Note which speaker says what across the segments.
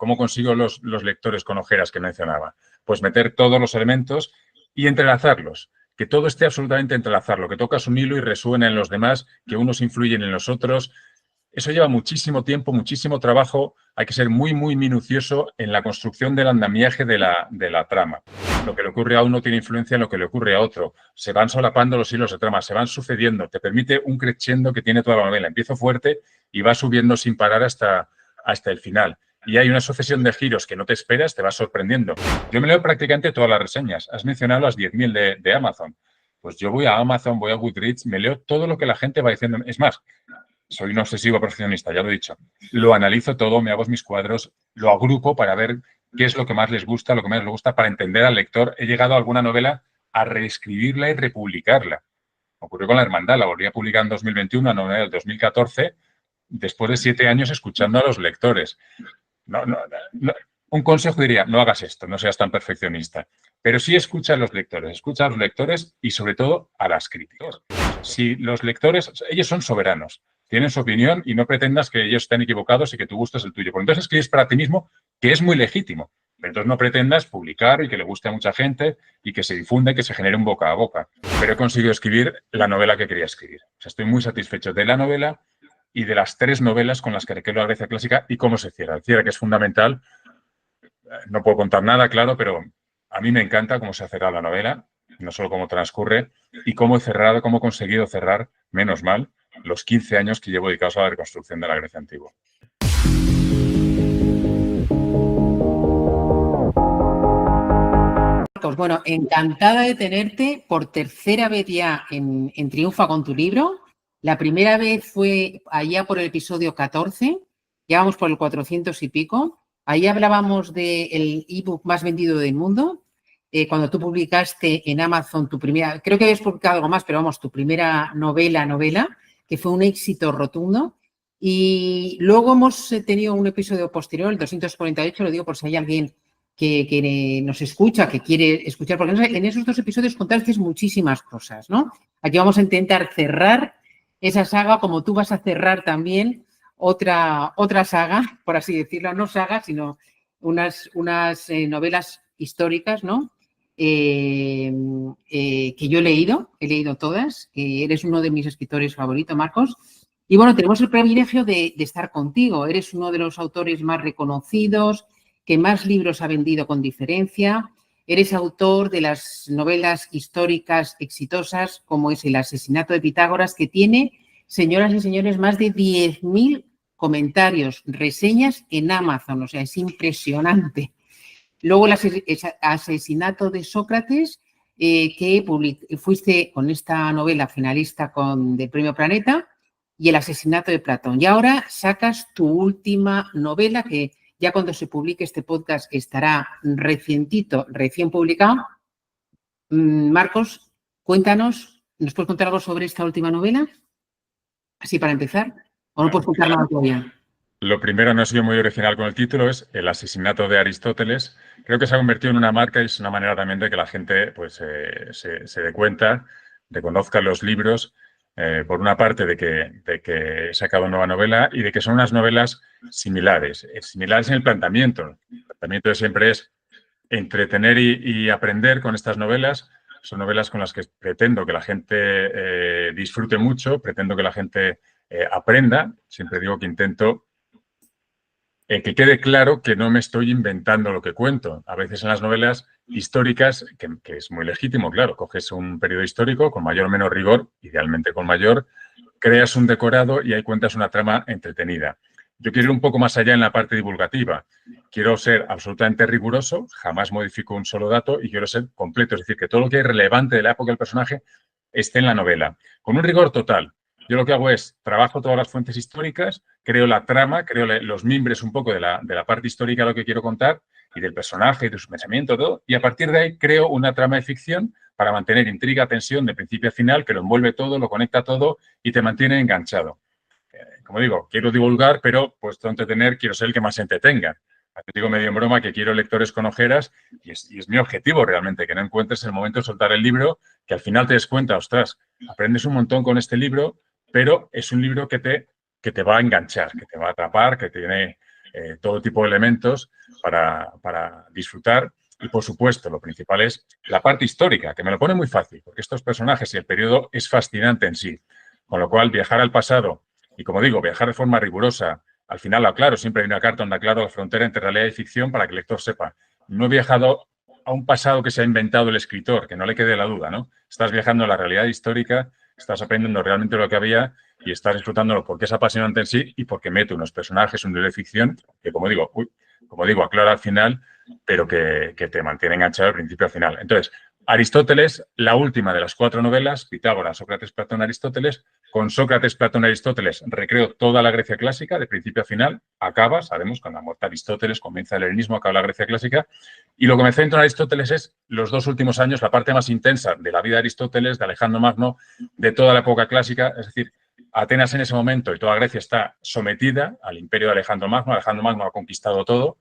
Speaker 1: ¿Cómo consigo los lectores con ojeras que mencionaba? Pues meter todos los elementos y entrelazarlos. Que todo esté absolutamente entrelazado, que tocas un hilo y resuena en los demás, que unos influyen en los otros. Eso lleva muchísimo tiempo, muchísimo trabajo. Hay que ser muy, muy minucioso en la construcción del andamiaje de la trama. Lo que le ocurre a uno tiene influencia en lo que le ocurre a otro. Se van solapando los hilos de trama, se van sucediendo. Te permite un crescendo que tiene toda la novela. Empiezo fuerte y va subiendo sin parar hasta el final. Y hay una sucesión de giros que no te esperas, te vas sorprendiendo. Yo me leo prácticamente todas las reseñas. Has mencionado las 10.000 de Amazon. Pues yo voy a Amazon, voy a Goodreads, me leo todo lo que la gente va diciendo. Es más, soy un obsesivo profesionista, ya lo he dicho. Lo analizo todo, me hago mis cuadros, lo agrupo para ver qué es lo que más les gusta, lo que menos les gusta, para entender al lector. He llegado a alguna novela a reescribirla y republicarla. Ocurrió con La Hermandad, la volví a publicar en 2021, una novela del 2014, después de 7 años escuchando a los lectores. Un consejo diría, no hagas esto, no seas tan perfeccionista. Pero sí escucha a los lectores y sobre todo a las críticas. Si los lectores, ellos son soberanos, tienen su opinión y no pretendas que ellos estén equivocados y que tu gusto es el tuyo. Porque entonces escribes para ti mismo, que es muy legítimo. Pero entonces no pretendas publicar y que le guste a mucha gente y que se difunda y que se genere un boca a boca. Pero he conseguido escribir la novela que quería escribir. O sea, estoy muy satisfecho de la novela y de las 3 novelas con las que requiero la Grecia clásica y cómo se cierra. El cierre, que es fundamental. No puedo contar nada, claro, pero a mí me encanta cómo se ha cerrado la novela, no solo cómo transcurre, y cómo he conseguido cerrar, menos mal, los 15 años que llevo dedicados a la reconstrucción de la Grecia antigua.
Speaker 2: Bueno, encantada de tenerte por tercera vez ya en Triunfa con tu libro. La primera vez fue allá por el episodio 14, ya vamos por el 400 y pico. Ahí hablábamos del ebook más vendido del mundo, cuando tú publicaste en Amazon tu primera, creo que habías publicado algo más, pero vamos, tu primera novela, que fue un éxito rotundo. Y luego hemos tenido un episodio posterior, el 248, lo digo por si hay alguien que nos escucha, que quiere escuchar, porque en esos 2 episodios contaste muchísimas cosas, ¿no? Aquí vamos a intentar cerrar esa saga, como tú vas a cerrar también otra saga, por así decirlo, no saga, sino unas novelas históricas, ¿no? Que yo he leído todas, eres uno de mis escritores favoritos, Marcos. Y bueno, tenemos el privilegio de estar contigo, eres uno de los autores más reconocidos, que más libros ha vendido con diferencia. Eres autor de las novelas históricas exitosas, como es El asesinato de Pitágoras, que tiene, señoras y señores, más de 10.000 comentarios, reseñas en Amazon. O sea, es impresionante. Luego el asesinato de Sócrates, que fuiste con esta novela finalista del Premio Planeta, y El asesinato de Platón. Y ahora sacas tu última novela, que ya cuando se publique este podcast estará recién publicado. Marcos, cuéntanos, ¿nos puedes contar algo sobre esta última novela? Así para empezar. ¿O no puedes contar nada todavía?
Speaker 1: Lo primero, no he sido muy original con el título, es El asesinato de Aristóteles. Creo que se ha convertido en una marca y es una manera también de que la gente pues, se dé cuenta, de conozca los libros, por una parte de que he sacado una nueva novela y de que son unas novelas similares en el planteamiento. El planteamiento siempre es entretener y aprender con estas novelas. Son novelas con las que pretendo que la gente disfrute mucho, pretendo que la gente aprenda. Siempre digo que intento que quede claro que no me estoy inventando lo que cuento. A veces en las novelas históricas, que es muy legítimo, claro, coges un periodo histórico con mayor o menor rigor, idealmente con mayor, creas un decorado y ahí cuentas una trama entretenida. Yo quiero ir un poco más allá en la parte divulgativa. Quiero ser absolutamente riguroso, jamás modifico un solo dato y quiero ser completo, es decir, que todo lo que es relevante de la época del personaje esté en la novela, con un rigor total. Yo lo que hago es, trabajo todas las fuentes históricas, creo la trama, creo los mimbres un poco de la parte histórica de lo que quiero contar y del personaje y de su pensamiento, todo, y a partir de ahí creo una trama de ficción para mantener intriga, tensión de principio a final, que lo envuelve todo, lo conecta todo y te mantiene enganchado. Como digo, quiero divulgar, pero puesto a entretener, quiero ser el que más entretenga. Te digo medio en broma que quiero lectores con ojeras y es mi objetivo realmente, que no encuentres el momento de soltar el libro, que al final te des cuenta, ostras, aprendes un montón con este libro, pero es un libro que te va a enganchar, que te va a atrapar, que tiene todo tipo de elementos para disfrutar. Y, por supuesto, lo principal es la parte histórica, que me lo pone muy fácil, porque estos personajes y el periodo es fascinante en sí. Con lo cual, viajar al pasado y, como digo, viajar de forma rigurosa, al final, aclaro, siempre hay una carta donde aclaro la frontera entre realidad y ficción para que el lector sepa. No he viajado a un pasado que se ha inventado el escritor, que no le quede la duda, ¿no? Estás viajando a la realidad histórica, estás aprendiendo realmente lo que había y estás disfrutándolo porque es apasionante en sí y porque mete unos personajes, un nivel de ficción que, como digo, aclara al final, pero que te mantiene enganchado al principio al final. Entonces, Aristóteles, la última de las 4 novelas, Pitágoras, Sócrates, Platón, Aristóteles. Con Sócrates, Platón, Aristóteles recreo toda la Grecia clásica, de principio a final. Acaba, sabemos, con la muerte de Aristóteles, comienza el helenismo, acaba la Grecia clásica. Y lo que me centro en Aristóteles es los 2 últimos años, la parte más intensa de la vida de Aristóteles, de Alejandro Magno, de toda la época clásica. Es decir, Atenas en ese momento y toda Grecia está sometida al imperio de Alejandro Magno. Alejandro Magno ha conquistado todo.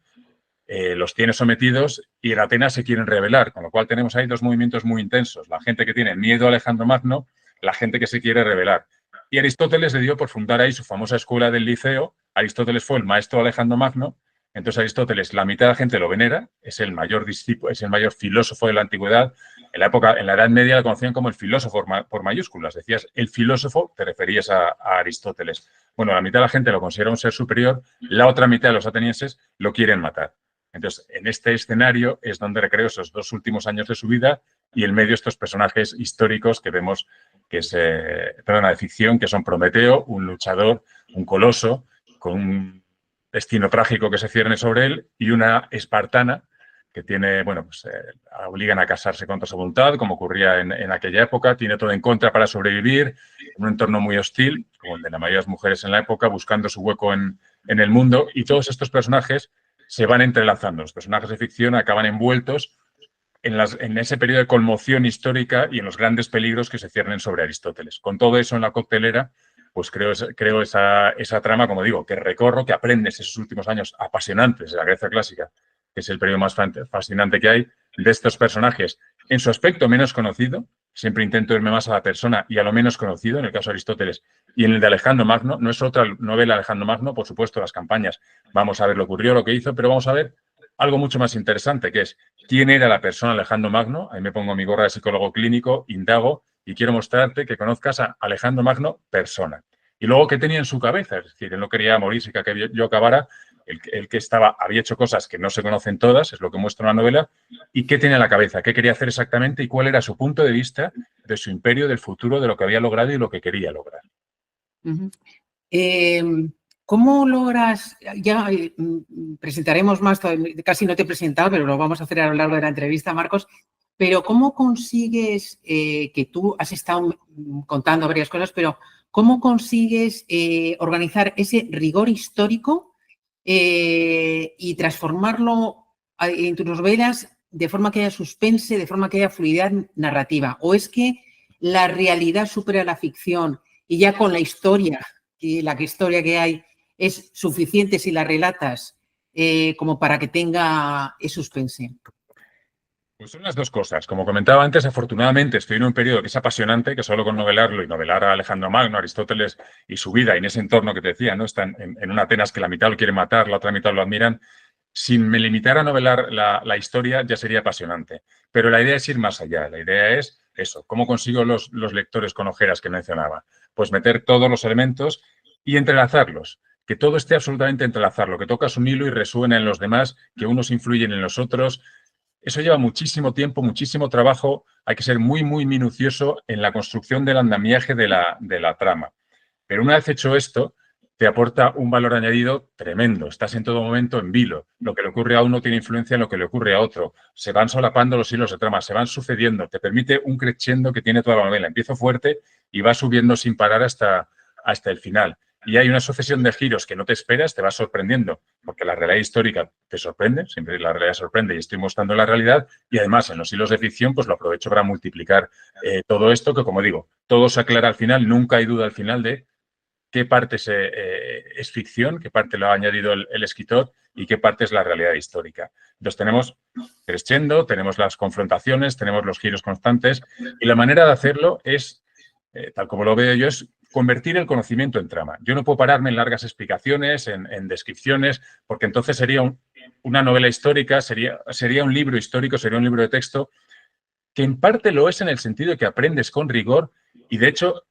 Speaker 1: Los tiene sometidos y en Atenas se quieren rebelar, con lo cual tenemos ahí 2 movimientos muy intensos. La gente que tiene miedo a Alejandro Magno, la gente que se quiere rebelar. Y Aristóteles le dio por fundar ahí su famosa escuela del Liceo. Aristóteles fue el maestro de Alejandro Magno. Entonces Aristóteles, la mitad de la gente lo venera, es el mayor discípulo, es el mayor filósofo de la antigüedad. En la Edad Media lo conocían como el filósofo por mayúsculas. Decías el filósofo, te referías a Aristóteles. Bueno, la mitad de la gente lo considera un ser superior, la otra mitad de los atenienses lo quieren matar. Entonces, en este escenario es donde recreo esos 2 últimos años de su vida y en medio estos personajes históricos que vemos que es, de ficción, que son Prometeo, un luchador, un coloso, con un destino trágico que se cierne sobre él, y una espartana que tiene, bueno, pues obligan a casarse contra su voluntad, como ocurría en aquella época, tiene todo en contra para sobrevivir, en un entorno muy hostil, como el de la mayoría de las mujeres en la época, buscando su hueco en el mundo, y todos estos personajes se van entrelazando. Los personajes de ficción acaban envueltos en ese periodo de conmoción histórica y en los grandes peligros que se ciernen sobre Aristóteles. Con todo eso en la coctelera, pues creo esa trama, como digo, que recorro, que aprendes esos últimos años apasionantes de la Grecia clásica, que es el periodo más fascinante que hay, de estos personajes en su aspecto menos conocido. Siempre intento irme más a la persona y a lo menos conocido, en el caso de Aristóteles, y en el de Alejandro Magno. No es otra novela de Alejandro Magno, por supuesto, las campañas. Vamos a ver lo que ocurrió, lo que hizo, pero vamos a ver algo mucho más interesante, que es quién era la persona Alejandro Magno. Ahí me pongo mi gorra de psicólogo clínico, indago y quiero mostrarte que conozcas a Alejandro Magno, persona. Y luego, ¿qué tenía en su cabeza? Es decir, él no quería morirse, que yo acabara. El que había hecho cosas que no se conocen todas, es lo que muestra la novela, y qué tenía en la cabeza, qué quería hacer exactamente y cuál era su punto de vista de su imperio, del futuro, de lo que había logrado y lo que quería lograr.
Speaker 2: ¿Cómo logras, ya presentaremos más, casi no te he presentado, pero lo vamos a hacer a lo largo de la entrevista, Marcos, pero cómo consigues, que tú has estado contando varias cosas, pero cómo consigues organizar ese rigor histórico y transformarlo en tus novelas de forma que haya suspense, de forma que haya fluidez narrativa? ¿O es que la realidad supera la ficción y ya con la historia que hay es suficiente si la relatas como para que tenga suspense?
Speaker 1: Pues son las 2 cosas. Como comentaba antes, afortunadamente estoy en un periodo que es apasionante, que solo con novelarlo y novelar a Alejandro Magno, Aristóteles y su vida, y en ese entorno que te decía, ¿no? Están en una Atenas que la mitad lo quiere matar, la otra mitad lo admiran. Sin me limitar a novelar la historia ya sería apasionante. Pero la idea es ir más allá. La idea es eso, ¿cómo consigo los lectores con ojeras que mencionaba? Pues meter todos los elementos y entrelazarlos. Que todo esté absolutamente entrelazado, que tocas un hilo y resuena en los demás, que unos influyen en los otros. Eso lleva muchísimo tiempo, muchísimo trabajo. Hay que ser muy, muy minucioso en la construcción del andamiaje de la trama. Pero una vez hecho esto, te aporta un valor añadido tremendo. Estás en todo momento en vilo. Lo que le ocurre a uno tiene influencia en lo que le ocurre a otro. Se van solapando los hilos de trama, se van sucediendo. Te permite un crescendo que tiene toda la novela. Empiezo fuerte y va subiendo sin parar hasta el final. Y hay una sucesión de giros que no te esperas, te vas sorprendiendo, porque la realidad histórica te sorprende, siempre la realidad sorprende y estoy mostrando la realidad, y además en los hilos de ficción pues lo aprovecho para multiplicar todo esto, que como digo, todo se aclara al final, nunca hay duda al final de qué parte es ficción, qué parte lo ha añadido el escritor y qué parte es la realidad histórica. Entonces tenemos crescendo, tenemos las confrontaciones, tenemos los giros constantes y la manera de hacerlo es, tal como lo veo yo, es convertir el conocimiento en trama. Yo no puedo pararme en largas explicaciones, en descripciones, porque entonces sería una novela histórica, sería un libro histórico, sería un libro de texto, que en parte lo es en el sentido de que aprendes con rigor y, de hecho,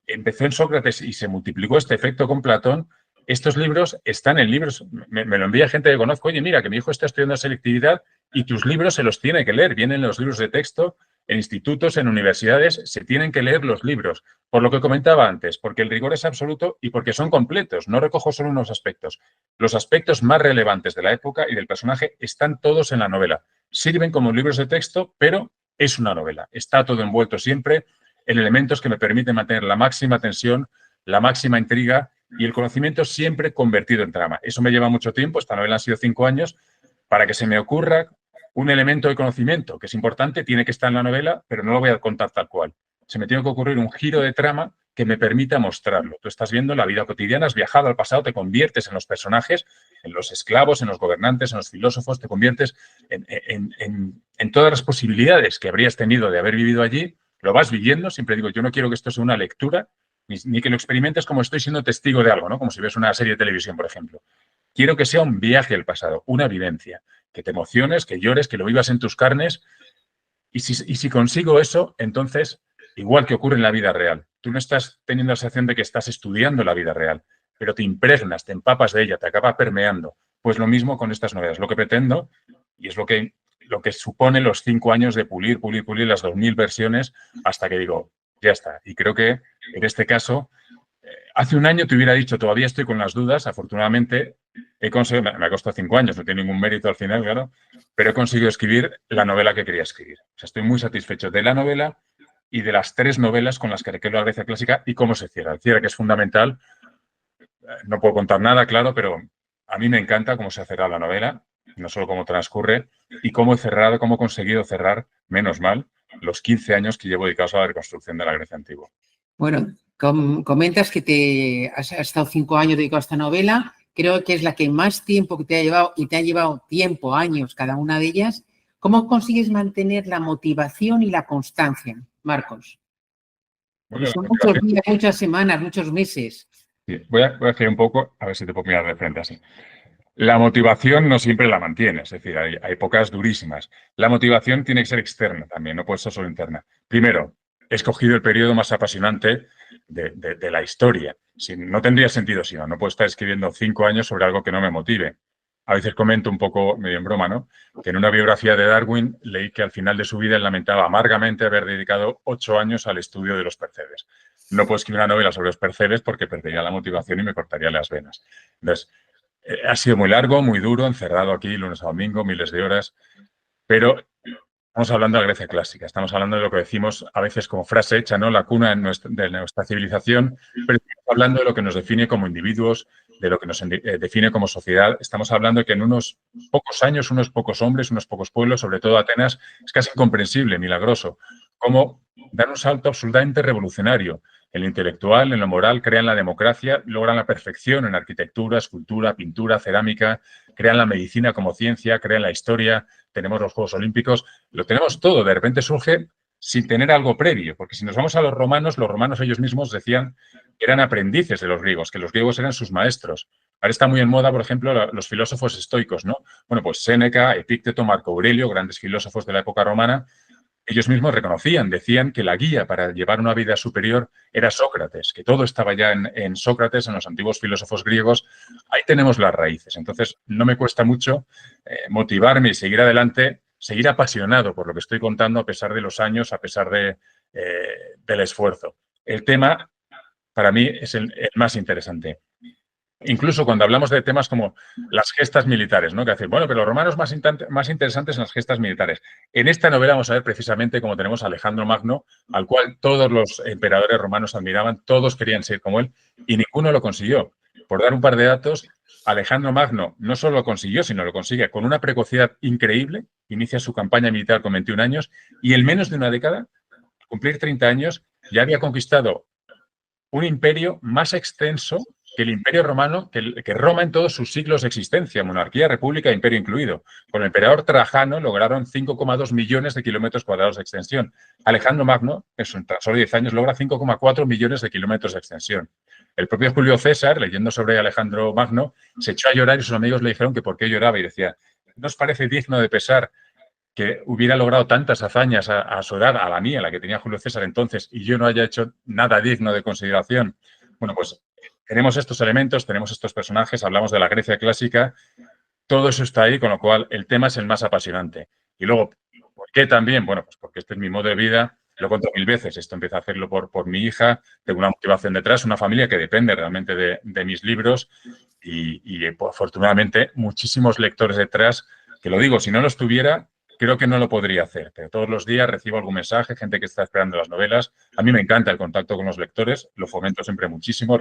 Speaker 1: empezó en Sócrates y se multiplicó este efecto con Platón. Estos libros están en libros, me lo envía gente que conozco, oye, mira, que mi hijo está estudiando selectividad y tus libros se los tiene que leer, vienen los libros de texto en institutos, en universidades, se tienen que leer los libros, por lo que comentaba antes, porque el rigor es absoluto y porque son completos, no recojo solo unos aspectos. Los aspectos más relevantes de la época y del personaje están todos en la novela. Sirven como libros de texto, pero es una novela. Está todo envuelto siempre en elementos que me permiten mantener la máxima tensión, la máxima intriga y el conocimiento siempre convertido en trama. Eso me lleva mucho tiempo, esta novela han sido 5 años, para que se me ocurra un elemento de conocimiento que es importante, tiene que estar en la novela, pero no lo voy a contar tal cual. Se me tiene que ocurrir un giro de trama que me permita mostrarlo. Tú estás viendo la vida cotidiana, has viajado al pasado, te conviertes en los personajes, en los esclavos, en los gobernantes, en los filósofos, te conviertes en todas las posibilidades que habrías tenido de haber vivido allí, lo vas viviendo. Siempre digo, yo no quiero que esto sea una lectura, ni que lo experimentes como estoy siendo testigo de algo, ¿no? Como si ves una serie de televisión, por ejemplo. Quiero que sea un viaje al pasado, una vivencia, que te emociones, que llores, que lo vivas en tus carnes. Y si consigo eso, entonces, igual que ocurre en la vida real, tú no estás teniendo la sensación de que estás estudiando la vida real, pero te impregnas, te empapas de ella, te acaba permeando. Pues lo mismo con estas novelas. Lo que pretendo, y es lo que supone los 5 años de pulir las 2000 versiones hasta que digo, ya está. Y creo que en este caso, hace un año te hubiera dicho, todavía estoy con las dudas, afortunadamente he conseguido, me ha costado 5 años, no tiene ningún mérito al final, claro, pero he conseguido escribir la novela que quería escribir. O sea, estoy muy satisfecho de la novela y de las 3 novelas con las que recreo la Grecia clásica y cómo se cierra. El cierre, que es fundamental, no puedo contar nada, claro, pero a mí me encanta cómo se ha cerrado la novela, no solo cómo transcurre y cómo he cerrado, cómo he conseguido cerrar, menos mal, los 15 años que llevo dedicados a la reconstrucción de la Grecia antigua.
Speaker 2: Bueno, comentas que te has estado 5 años dedicado a esta novela. Creo que es la que más tiempo que te ha llevado y te ha llevado tiempo, años, cada una de ellas. ¿Cómo consigues mantener la motivación y la constancia, Marcos? Porque son muchos días, muchas semanas, muchos meses.
Speaker 1: Sí, voy a hacer un poco, a ver si te puedo mirar de frente así. La motivación no siempre la mantienes, es decir, hay épocas durísimas. La motivación tiene que ser externa también, no puede ser solo interna. Primero, he escogido el periodo más apasionante de la historia. No tendría sentido si no puedo estar escribiendo 5 años sobre algo que no me motive. A veces comento un poco, medio en broma, ¿no? Que en una biografía de Darwin leí que al final de su vida él lamentaba amargamente haber dedicado 8 años al estudio de los percebes. No puedo escribir una novela sobre los percebes porque perdería la motivación y me cortaría las venas. Entonces, ha sido muy largo, muy duro, encerrado aquí lunes a domingo, miles de horas, pero estamos hablando de la Grecia clásica, estamos hablando de lo que decimos a veces como frase hecha, ¿no? La cuna de nuestra civilización, pero estamos hablando de lo que nos define como individuos, de lo que nos define como sociedad. Estamos hablando de que en unos pocos años, unos pocos hombres, unos pocos pueblos, sobre todo Atenas, es casi incomprensible, milagroso, cómo dan un salto absolutamente revolucionario. En lo intelectual, en lo moral, crean la democracia, logran la perfección en arquitectura, escultura, pintura, cerámica, crean la medicina como ciencia, crean la historia, tenemos los Juegos Olímpicos, lo tenemos todo. De repente surge sin tener algo previo, porque si nos vamos a los romanos ellos mismos decían que eran aprendices de los griegos, que los griegos eran sus maestros. Ahora está muy en moda, por ejemplo, los filósofos estoicos, ¿no? Bueno, pues Séneca, Epícteto, Marco Aurelio, grandes filósofos de la época romana, ellos mismos reconocían, decían que la guía para llevar una vida superior era Sócrates, que todo estaba ya en Sócrates, en los antiguos filósofos griegos. Ahí tenemos las raíces. Entonces, no me cuesta mucho motivarme y seguir adelante, seguir apasionado por lo que estoy contando a pesar de los años, a pesar del esfuerzo. El tema, para mí, es el más interesante. Incluso cuando hablamos de temas como las gestas militares, ¿no? Que decir, bueno, pero los romanos más interesantes son las gestas militares. En esta novela vamos a ver precisamente cómo tenemos a Alejandro Magno, al cual todos los emperadores romanos admiraban, todos querían ser como él, y ninguno lo consiguió. Por dar un par de datos, Alejandro Magno no solo lo consiguió, sino lo consigue con una precocidad increíble, inicia su campaña militar con 21 años, y en menos de una década, al cumplir 30 años, ya había conquistado un imperio más extenso que el Imperio Romano, que Roma en todos sus siglos de existencia, monarquía, república, imperio incluido, con el emperador Trajano lograron 5,2 millones de kilómetros cuadrados de extensión. Alejandro Magno, en tan solo 10 años, logra 5,4 millones de kilómetros de extensión. El propio Julio César, leyendo sobre Alejandro Magno, se echó a llorar y sus amigos le dijeron que por qué lloraba y decía, ¿no os parece digno de pesar que hubiera logrado tantas hazañas a su edad, a la mía, la que tenía Julio César entonces, y yo no haya hecho nada digno de consideración? Bueno, pues tenemos estos elementos, tenemos estos personajes, hablamos de la Grecia clásica, todo eso está ahí, con lo cual el tema es el más apasionante. Y luego, ¿por qué también? Bueno, pues porque este es mi modo de vida, lo cuento 1000 veces, esto empecé a hacerlo por mi hija, tengo una motivación detrás, una familia que depende realmente de mis libros y afortunadamente muchísimos lectores detrás, que lo digo, si no los tuviera, creo que no lo podría hacer, pero todos los días recibo algún mensaje, gente que está esperando las novelas. A mí me encanta el contacto con los lectores, lo fomento siempre muchísimo,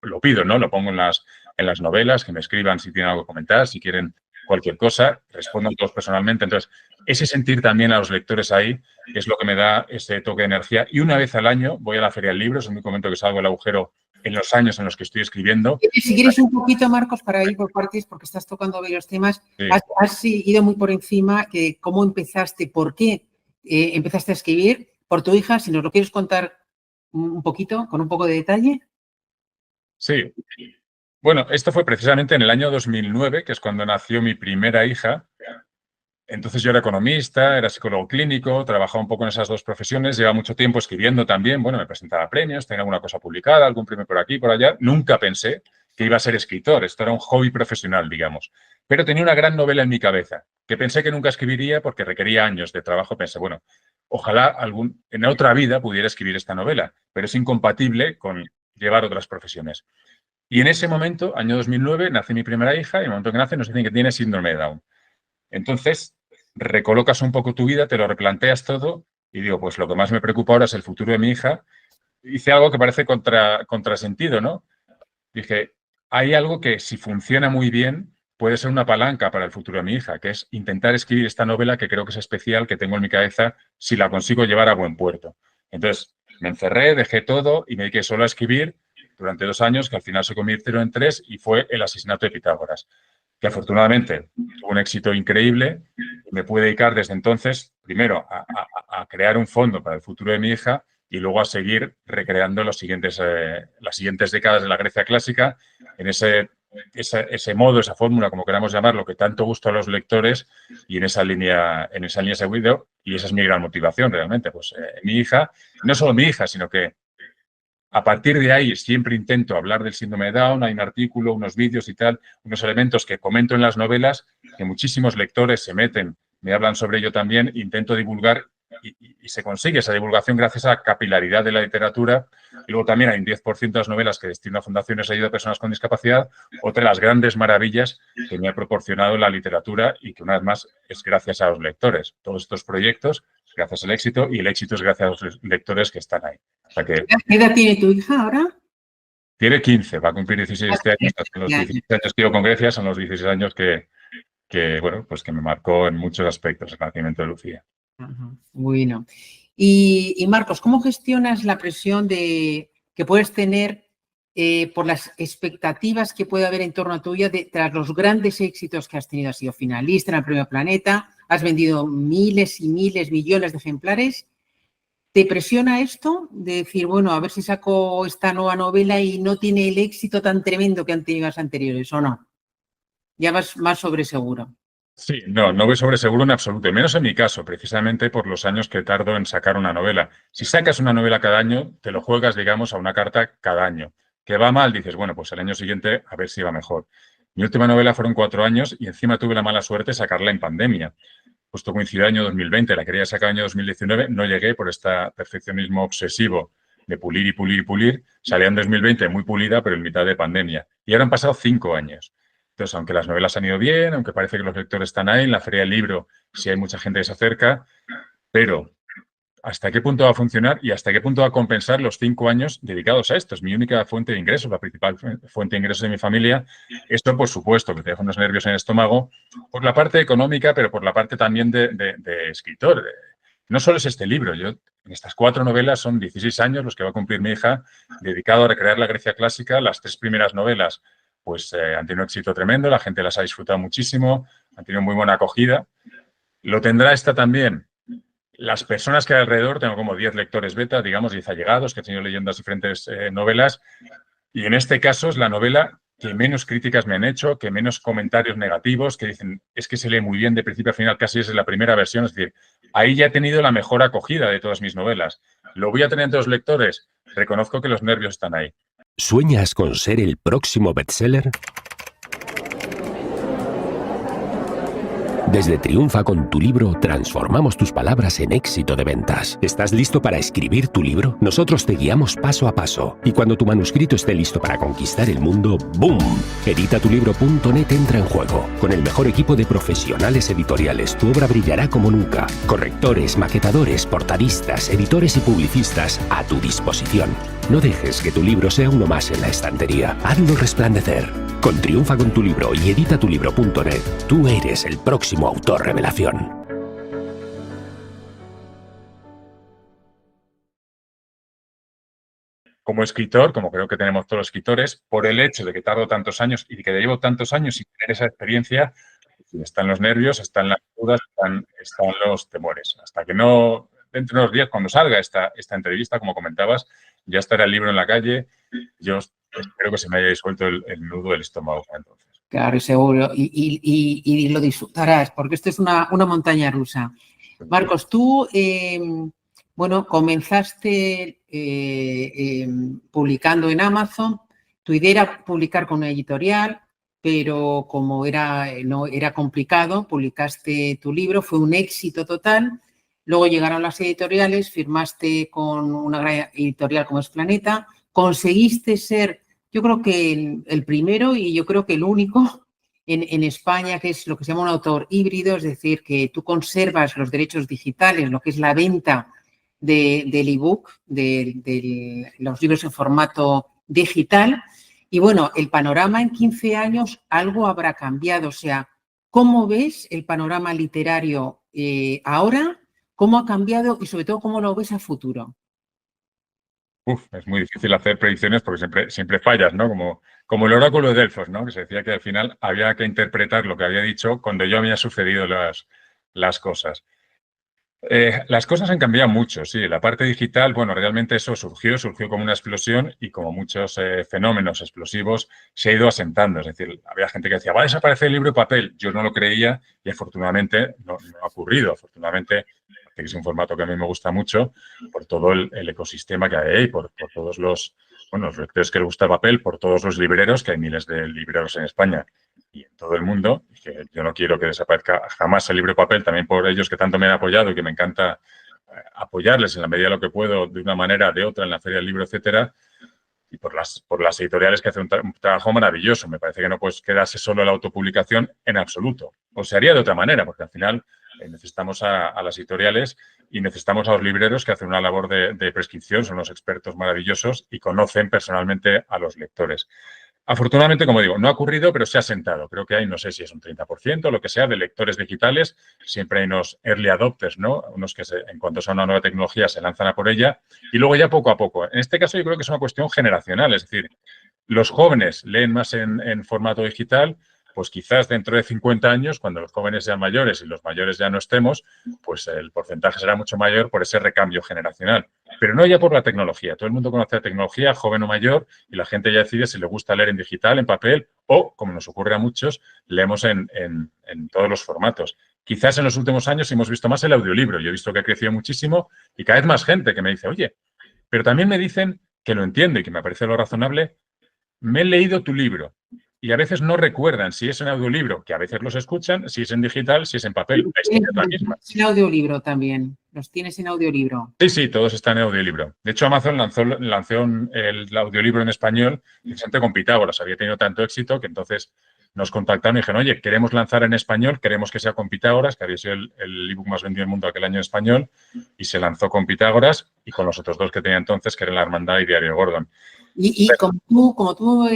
Speaker 1: lo pido, ¿no? Lo pongo en las novelas, que me escriban si tienen algo que comentar, si quieren cualquier cosa, respondo a todos personalmente. Entonces, ese sentir también a los lectores ahí es lo que me da ese toque de energía. Y una vez al año voy a la Feria del Libro, es el único momento que salgo del agujero en los años en los que estoy escribiendo.
Speaker 2: Si quieres un poquito, Marcos, para ir por partes, porque estás tocando varios temas,
Speaker 1: Sí.
Speaker 2: has ido muy por encima que cómo empezaste, por qué empezaste a escribir, por tu hija, si nos lo quieres contar un poquito, con un poco de detalle.
Speaker 1: Sí. Bueno, esto fue precisamente en el año 2009, que es cuando nació mi primera hija. Entonces yo era economista, era psicólogo clínico, trabajaba un poco en esas dos profesiones, llevaba mucho tiempo escribiendo también, bueno, me presentaba a premios, tenía alguna cosa publicada, algún premio por aquí, por allá. Nunca pensé que iba a ser escritor, esto era un hobby profesional, digamos. Pero tenía una gran novela en mi cabeza, que pensé que nunca escribiría porque requería años de trabajo. Pensé, bueno, ojalá en otra vida pudiera escribir esta novela, pero es incompatible con llevar otras profesiones. Y en ese momento, año 2009, nace mi primera hija y en el momento que nace nos dicen que tiene síndrome de Down. Entonces, recolocas un poco tu vida, te lo replanteas todo y digo, pues lo que más me preocupa ahora es el futuro de mi hija. Hice algo que parece contrasentido, ¿no? Dije, hay algo que si funciona muy bien puede ser una palanca para el futuro de mi hija, que es intentar escribir esta novela que creo que es especial, que tengo en mi cabeza, si la consigo llevar a buen puerto. Entonces, me encerré, dejé todo y me dediqué solo a escribir durante 2 años, que al final se convirtieron en 3, y fue El asesinato de Pitágoras, que afortunadamente tuvo un éxito increíble. Me pude dedicar desde entonces, primero, a crear un fondo para el futuro de mi hija y luego a seguir recreando las siguientes décadas de la Grecia clásica en ese modo, esa fórmula, como queramos llamarlo, que tanto gusta a los lectores, y en esa línea seguido, y esa es mi gran motivación realmente. Pues mi hija, no solo mi hija, sino que a partir de ahí siempre intento hablar del síndrome de Down, hay un artículo, unos vídeos y tal, unos elementos que comento en las novelas, que muchísimos lectores se meten, me hablan sobre ello también, intento divulgar y se consigue esa divulgación gracias a la capilaridad de la literatura. Y luego también hay un 10% de las novelas que destino a fundaciones de ayuda a personas con discapacidad, otra de las grandes maravillas que me ha proporcionado la literatura y que una vez más es gracias a los lectores. Todos estos proyectos, gracias al éxito, y el éxito es gracias a los lectores que están ahí. O sea que,
Speaker 2: ¿Qué edad tiene tu hija ahora?
Speaker 1: tiene 15, va a cumplir 16 este año. Los 16 años que llevo con Grecia son los 16 años bueno, pues que me marcó en muchos aspectos el nacimiento de Lucía.
Speaker 2: Ajá, bueno. Y Marcos, ¿cómo gestionas la presión que puedes tener por las expectativas que puede haber en torno a tuya tras los grandes éxitos que has tenido? Has sido finalista en el Premio Planeta, has vendido miles y miles, millones de ejemplares. ¿Te presiona esto de decir, bueno, a ver si saco esta nueva novela y no tiene el éxito tan tremendo que han tenido las anteriores, o no? Ya vas más sobre seguro.
Speaker 1: Sí, no voy sobre seguro en absoluto, y menos en mi caso, precisamente por los años que tardo en sacar una novela. Si sacas una novela cada año, te lo juegas, digamos, a una carta cada año. Que va mal, dices, bueno, pues el año siguiente a ver si va mejor. Mi última novela fueron 4 años y encima tuve la mala suerte de sacarla en pandemia. Justo coincidió el año 2020, la quería sacar en el año 2019, no llegué por este perfeccionismo obsesivo de pulir y pulir y pulir. Salía en 2020 muy pulida, pero en mitad de pandemia. Y ahora han pasado 5 años. Entonces, aunque las novelas han ido bien, aunque parece que los lectores están ahí, en la Feria del Libro sí hay mucha gente que se acerca, pero ¿hasta qué punto va a funcionar y hasta qué punto va a compensar los 5 años dedicados a esto? Es mi única fuente de ingresos, la principal fuente de ingresos de mi familia. Esto, por supuesto, que te deja unos nervios en el estómago, por la parte económica, pero por la parte también de escritor. no solo es este libro, yo en estas 4 novelas son 16 años los que va a cumplir mi hija, dedicado a recrear la Grecia clásica. Las 3 primeras novelas pues han tenido un éxito tremendo, la gente las ha disfrutado muchísimo, han tenido muy buena acogida. Lo tendrá esta también. Las personas que hay alrededor, tengo como 10 lectores beta, digamos, 10 allegados que han ido leyendo las diferentes novelas, y en este caso es la novela que menos críticas me han hecho, que menos comentarios negativos, que dicen, es que se lee muy bien de principio a final, casi es la primera versión, es decir, ahí ya he tenido la mejor acogida de todas mis novelas. ¿Lo voy a tener entre los lectores? Reconozco que los nervios están ahí.
Speaker 3: ¿Sueñas con ser el próximo bestseller? Desde Triunfa con tu libro, transformamos tus palabras en éxito de ventas. ¿Estás listo para escribir tu libro? Nosotros te guiamos paso a paso. Y cuando tu manuscrito esté listo para conquistar el mundo, ¡boom! Editatulibro.net entra en juego. Con el mejor equipo de profesionales editoriales, tu obra brillará como nunca. Correctores, maquetadores, portadistas, editores y publicistas a tu disposición. No dejes que tu libro sea uno más en la estantería. Hazlo resplandecer. Con Triunfa con tu libro y editatulibro.net, tú eres el próximo autor revelación.
Speaker 1: Como escritor, como creo que tenemos todos los escritores, por el hecho de que tardo tantos años y que llevo tantos años sin tener esa experiencia, están los nervios, están las dudas, están los temores. Hasta que no, dentro de unos días, cuando salga esta entrevista, como comentabas, ya estará el libro en la calle. Yo espero que se me haya disuelto el nudo del estómago entonces.
Speaker 2: Claro, seguro. Y lo disfrutarás, porque esto es una montaña rusa. Marcos, tú, bueno, comenzaste publicando en Amazon. Tu idea era publicar con una editorial, pero como no era complicado, publicaste tu libro, fue un éxito total. Luego llegaron las editoriales, firmaste con una gran editorial como es Planeta, conseguiste ser, yo creo que el primero y yo creo que el único en España, que es lo que se llama un autor híbrido, es decir, que tú conservas los derechos digitales, lo que es la venta del ebook, de los libros en formato digital. Y bueno, el panorama en 15 años algo habrá cambiado. O sea, ¿cómo ves el panorama literario ahora? ¿Cómo ha cambiado y sobre todo cómo lo ves a futuro?
Speaker 1: Es muy difícil hacer predicciones porque siempre fallas, ¿no? Como el oráculo de Delfos, ¿no? Que se decía que al final había que interpretar lo que había dicho cuando ya había sucedido las cosas. Las cosas han cambiado mucho, sí. La parte digital, bueno, realmente eso surgió como una explosión y como muchos fenómenos explosivos se ha ido asentando. Es decir, había gente que decía, va a desaparecer el libro de papel. Yo no lo creía y afortunadamente no ha ocurrido. Afortunadamente, que es un formato que a mí me gusta mucho por todo el ecosistema que hay ahí, por todos los lectores que les gusta el papel, por todos los libreros, que hay miles de libreros en España y en todo el mundo, y que yo no quiero que desaparezca jamás el libro de papel, también por ellos que tanto me han apoyado y que me encanta apoyarles en la medida de lo que puedo, de una manera, de otra, en la Feria del Libro, etcétera, y por las editoriales que hacen un trabajo maravilloso. Me parece que no puedes quedarse solo en la autopublicación en absoluto. O se haría de otra manera, porque al final necesitamos a las editoriales y necesitamos a los libreros que hacen una labor de prescripción, son los expertos maravillosos y conocen personalmente a los lectores. Afortunadamente, como digo, no ha ocurrido, pero se ha sentado. Creo que hay, no sé si es un 30%, lo que sea, de lectores digitales. Siempre hay unos early adopters, ¿no? Unos que en cuanto a una nueva tecnología se lanzan a por ella y luego ya poco a poco. En este caso yo creo que es una cuestión generacional, es decir, los jóvenes leen más en formato digital, pues quizás dentro de 50 años, cuando los jóvenes sean mayores y los mayores ya no estemos, pues el porcentaje será mucho mayor por ese recambio generacional. Pero no ya por la tecnología. Todo el mundo conoce la tecnología, joven o mayor, y la gente ya decide si le gusta leer en digital, en papel, o, como nos ocurre a muchos, leemos en todos los formatos. Quizás en los últimos años hemos visto más el audiolibro. Yo he visto que ha crecido muchísimo y cada vez más gente que me dice, oye, pero también me dicen que lo entiendo y que me parece lo razonable, me he leído tu libro. Y a veces no recuerdan si es en audiolibro, que a veces los escuchan, si es en digital, si es en papel. La historia es la misma.
Speaker 2: En audiolibro también. Los tienes en audiolibro.
Speaker 1: Sí, todos están en audiolibro. De hecho, Amazon lanzó el audiolibro en español precisamente con Pitágoras. Había tenido tanto éxito que entonces nos contactaron y dijeron, oye, queremos lanzar en español, queremos que sea con Pitágoras, que había sido el ebook más vendido del mundo aquel año en español, y se lanzó con Pitágoras y con los otros dos que tenía entonces, que eran La Hermandad y Diario Gordon.
Speaker 2: Y como tú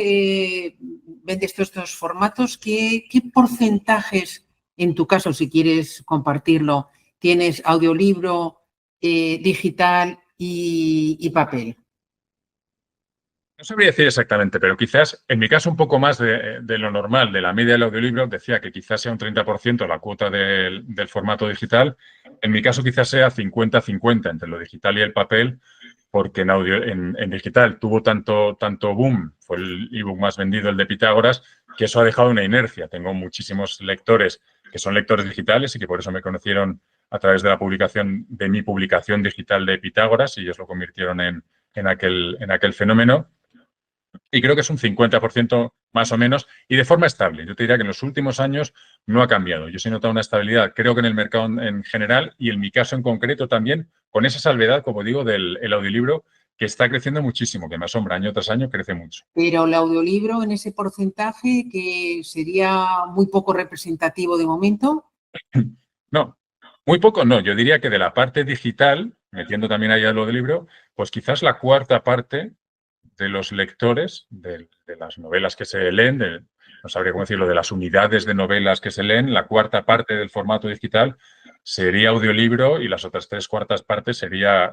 Speaker 2: vendes todos estos formatos, ¿qué porcentajes, en tu caso, si quieres compartirlo, tienes audiolibro digital y papel?
Speaker 1: No sabría decir exactamente, pero quizás, en mi caso, un poco más de lo normal, de la media del audiolibro, decía que quizás sea un 30% la cuota del formato digital. En mi caso, quizás sea 50-50 entre lo digital y el papel, porque en digital tuvo tanto boom, fue el ebook más vendido, el de Pitágoras, que eso ha dejado una inercia. Tengo muchísimos lectores que son lectores digitales y que por eso me conocieron a través de la publicación, de mi publicación digital de Pitágoras, y ellos lo convirtieron en aquel fenómeno. Y creo que es un 50% más o menos, y de forma estable. Yo te diría que en los últimos años no ha cambiado. Yo sí he notado una estabilidad, creo que en el mercado en general, y en mi caso en concreto también, con esa salvedad, como digo, del audiolibro, que está creciendo muchísimo, que me asombra, año tras año crece mucho.
Speaker 2: Pero el audiolibro en ese porcentaje, que sería muy poco representativo de momento.
Speaker 1: No, muy poco no. Yo diría que de la parte digital, metiendo también ahí el audiolibro, pues quizás la cuarta parte de los lectores de las novelas que se leen, no sabría cómo decirlo, de las unidades de novelas que se leen, la cuarta parte del formato digital sería audiolibro y las otras 3/4 partes sería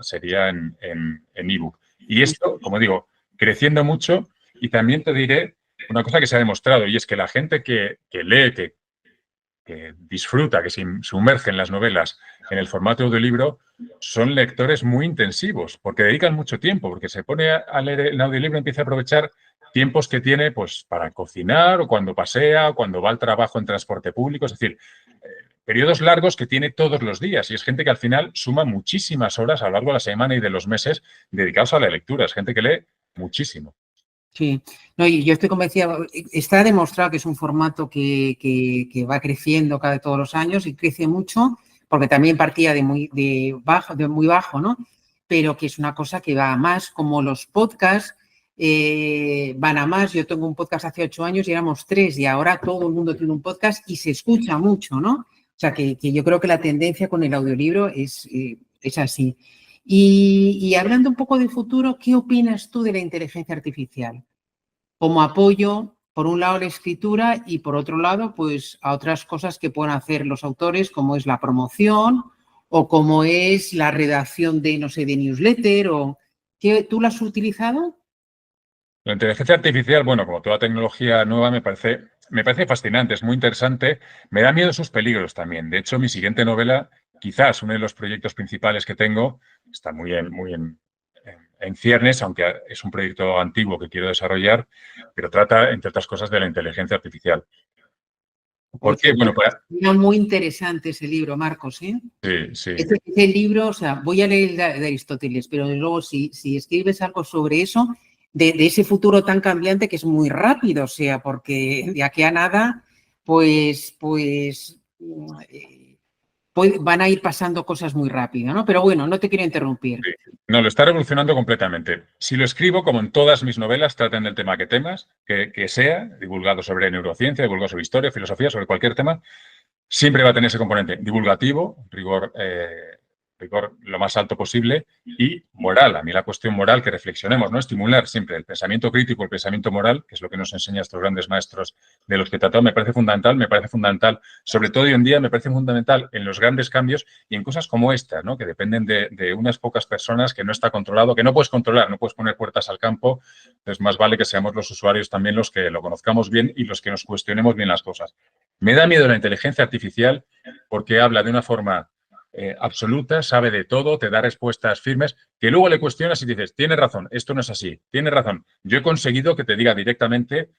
Speaker 1: en ebook. Y esto, como digo, creciendo mucho, y también te diré una cosa que se ha demostrado, y es que la gente que lee, que disfruta, que se sumerge en las novelas en el formato audiolibro, son lectores muy intensivos, porque dedican mucho tiempo, porque se pone a leer el audiolibro y empieza a aprovechar tiempos que tiene pues, para cocinar, o cuando pasea, o cuando va al trabajo en transporte público, es decir, periodos largos que tiene todos los días, y es gente que al final suma muchísimas horas a lo largo de la semana y de los meses dedicados a la lectura, es gente que lee muchísimo.
Speaker 2: Sí, no, y yo estoy convencida, está demostrado que es un formato que va creciendo todos los años y crece mucho, porque también partía de muy bajo, ¿no? Pero que es una cosa que va a más, como los podcasts van a más. Yo tengo un podcast hace 8 años y éramos 3, y ahora todo el mundo tiene un podcast y se escucha mucho, ¿no? O sea, que yo creo que la tendencia con el audiolibro es así. Y hablando un poco de futuro, ¿qué opinas tú de la inteligencia artificial? Como apoyo, por un lado, la escritura, y por otro lado, pues a otras cosas que pueden hacer los autores, como es la promoción o como es la redacción de, no sé, de newsletter. ¿Tú la has utilizado?
Speaker 1: La inteligencia artificial, bueno, como toda tecnología nueva, me parece fascinante, es muy interesante. Me da miedo sus peligros también. De hecho, mi siguiente novela, quizás uno de los proyectos principales que tengo, está muy en ciernes, aunque es un proyecto antiguo que quiero desarrollar, pero trata, entre otras cosas, de la inteligencia artificial. ¿Por qué? Bueno,
Speaker 2: Era muy interesante ese libro, Marcos, ¿eh?
Speaker 1: Sí, sí.
Speaker 2: Ese libro, o sea, voy a leer el de Aristóteles, pero luego si escribes algo sobre eso, de ese futuro tan cambiante que es muy rápido, o sea, porque de aquí a nada, pues van a ir pasando cosas muy rápido, ¿no? Pero bueno, no te quiero interrumpir.
Speaker 1: Sí. No, lo está revolucionando completamente. Si lo escribo, como en todas mis novelas, traten del tema que sea, divulgado sobre neurociencia, divulgado sobre historia, filosofía, sobre cualquier tema, siempre va a tener ese componente divulgativo, rigor lo más alto posible, y moral. A mí la cuestión moral, que reflexionemos, ¿no? Estimular siempre el pensamiento crítico, el pensamiento moral, que es lo que nos enseñan estos grandes maestros de los que he tratado, me parece fundamental, sobre todo hoy en día, me parece fundamental en los grandes cambios y en cosas como estas, ¿no? Que dependen de unas pocas personas, que no está controlado, que no puedes controlar, no puedes poner puertas al campo. Entonces, más vale que seamos los usuarios también los que lo conozcamos bien y los que nos cuestionemos bien las cosas. Me da miedo la inteligencia artificial porque habla de una forma absoluta, sabe de todo, te da respuestas firmes, que luego le cuestionas y dices, tienes razón, esto no es así, tienes razón. Yo he conseguido que te diga directamente,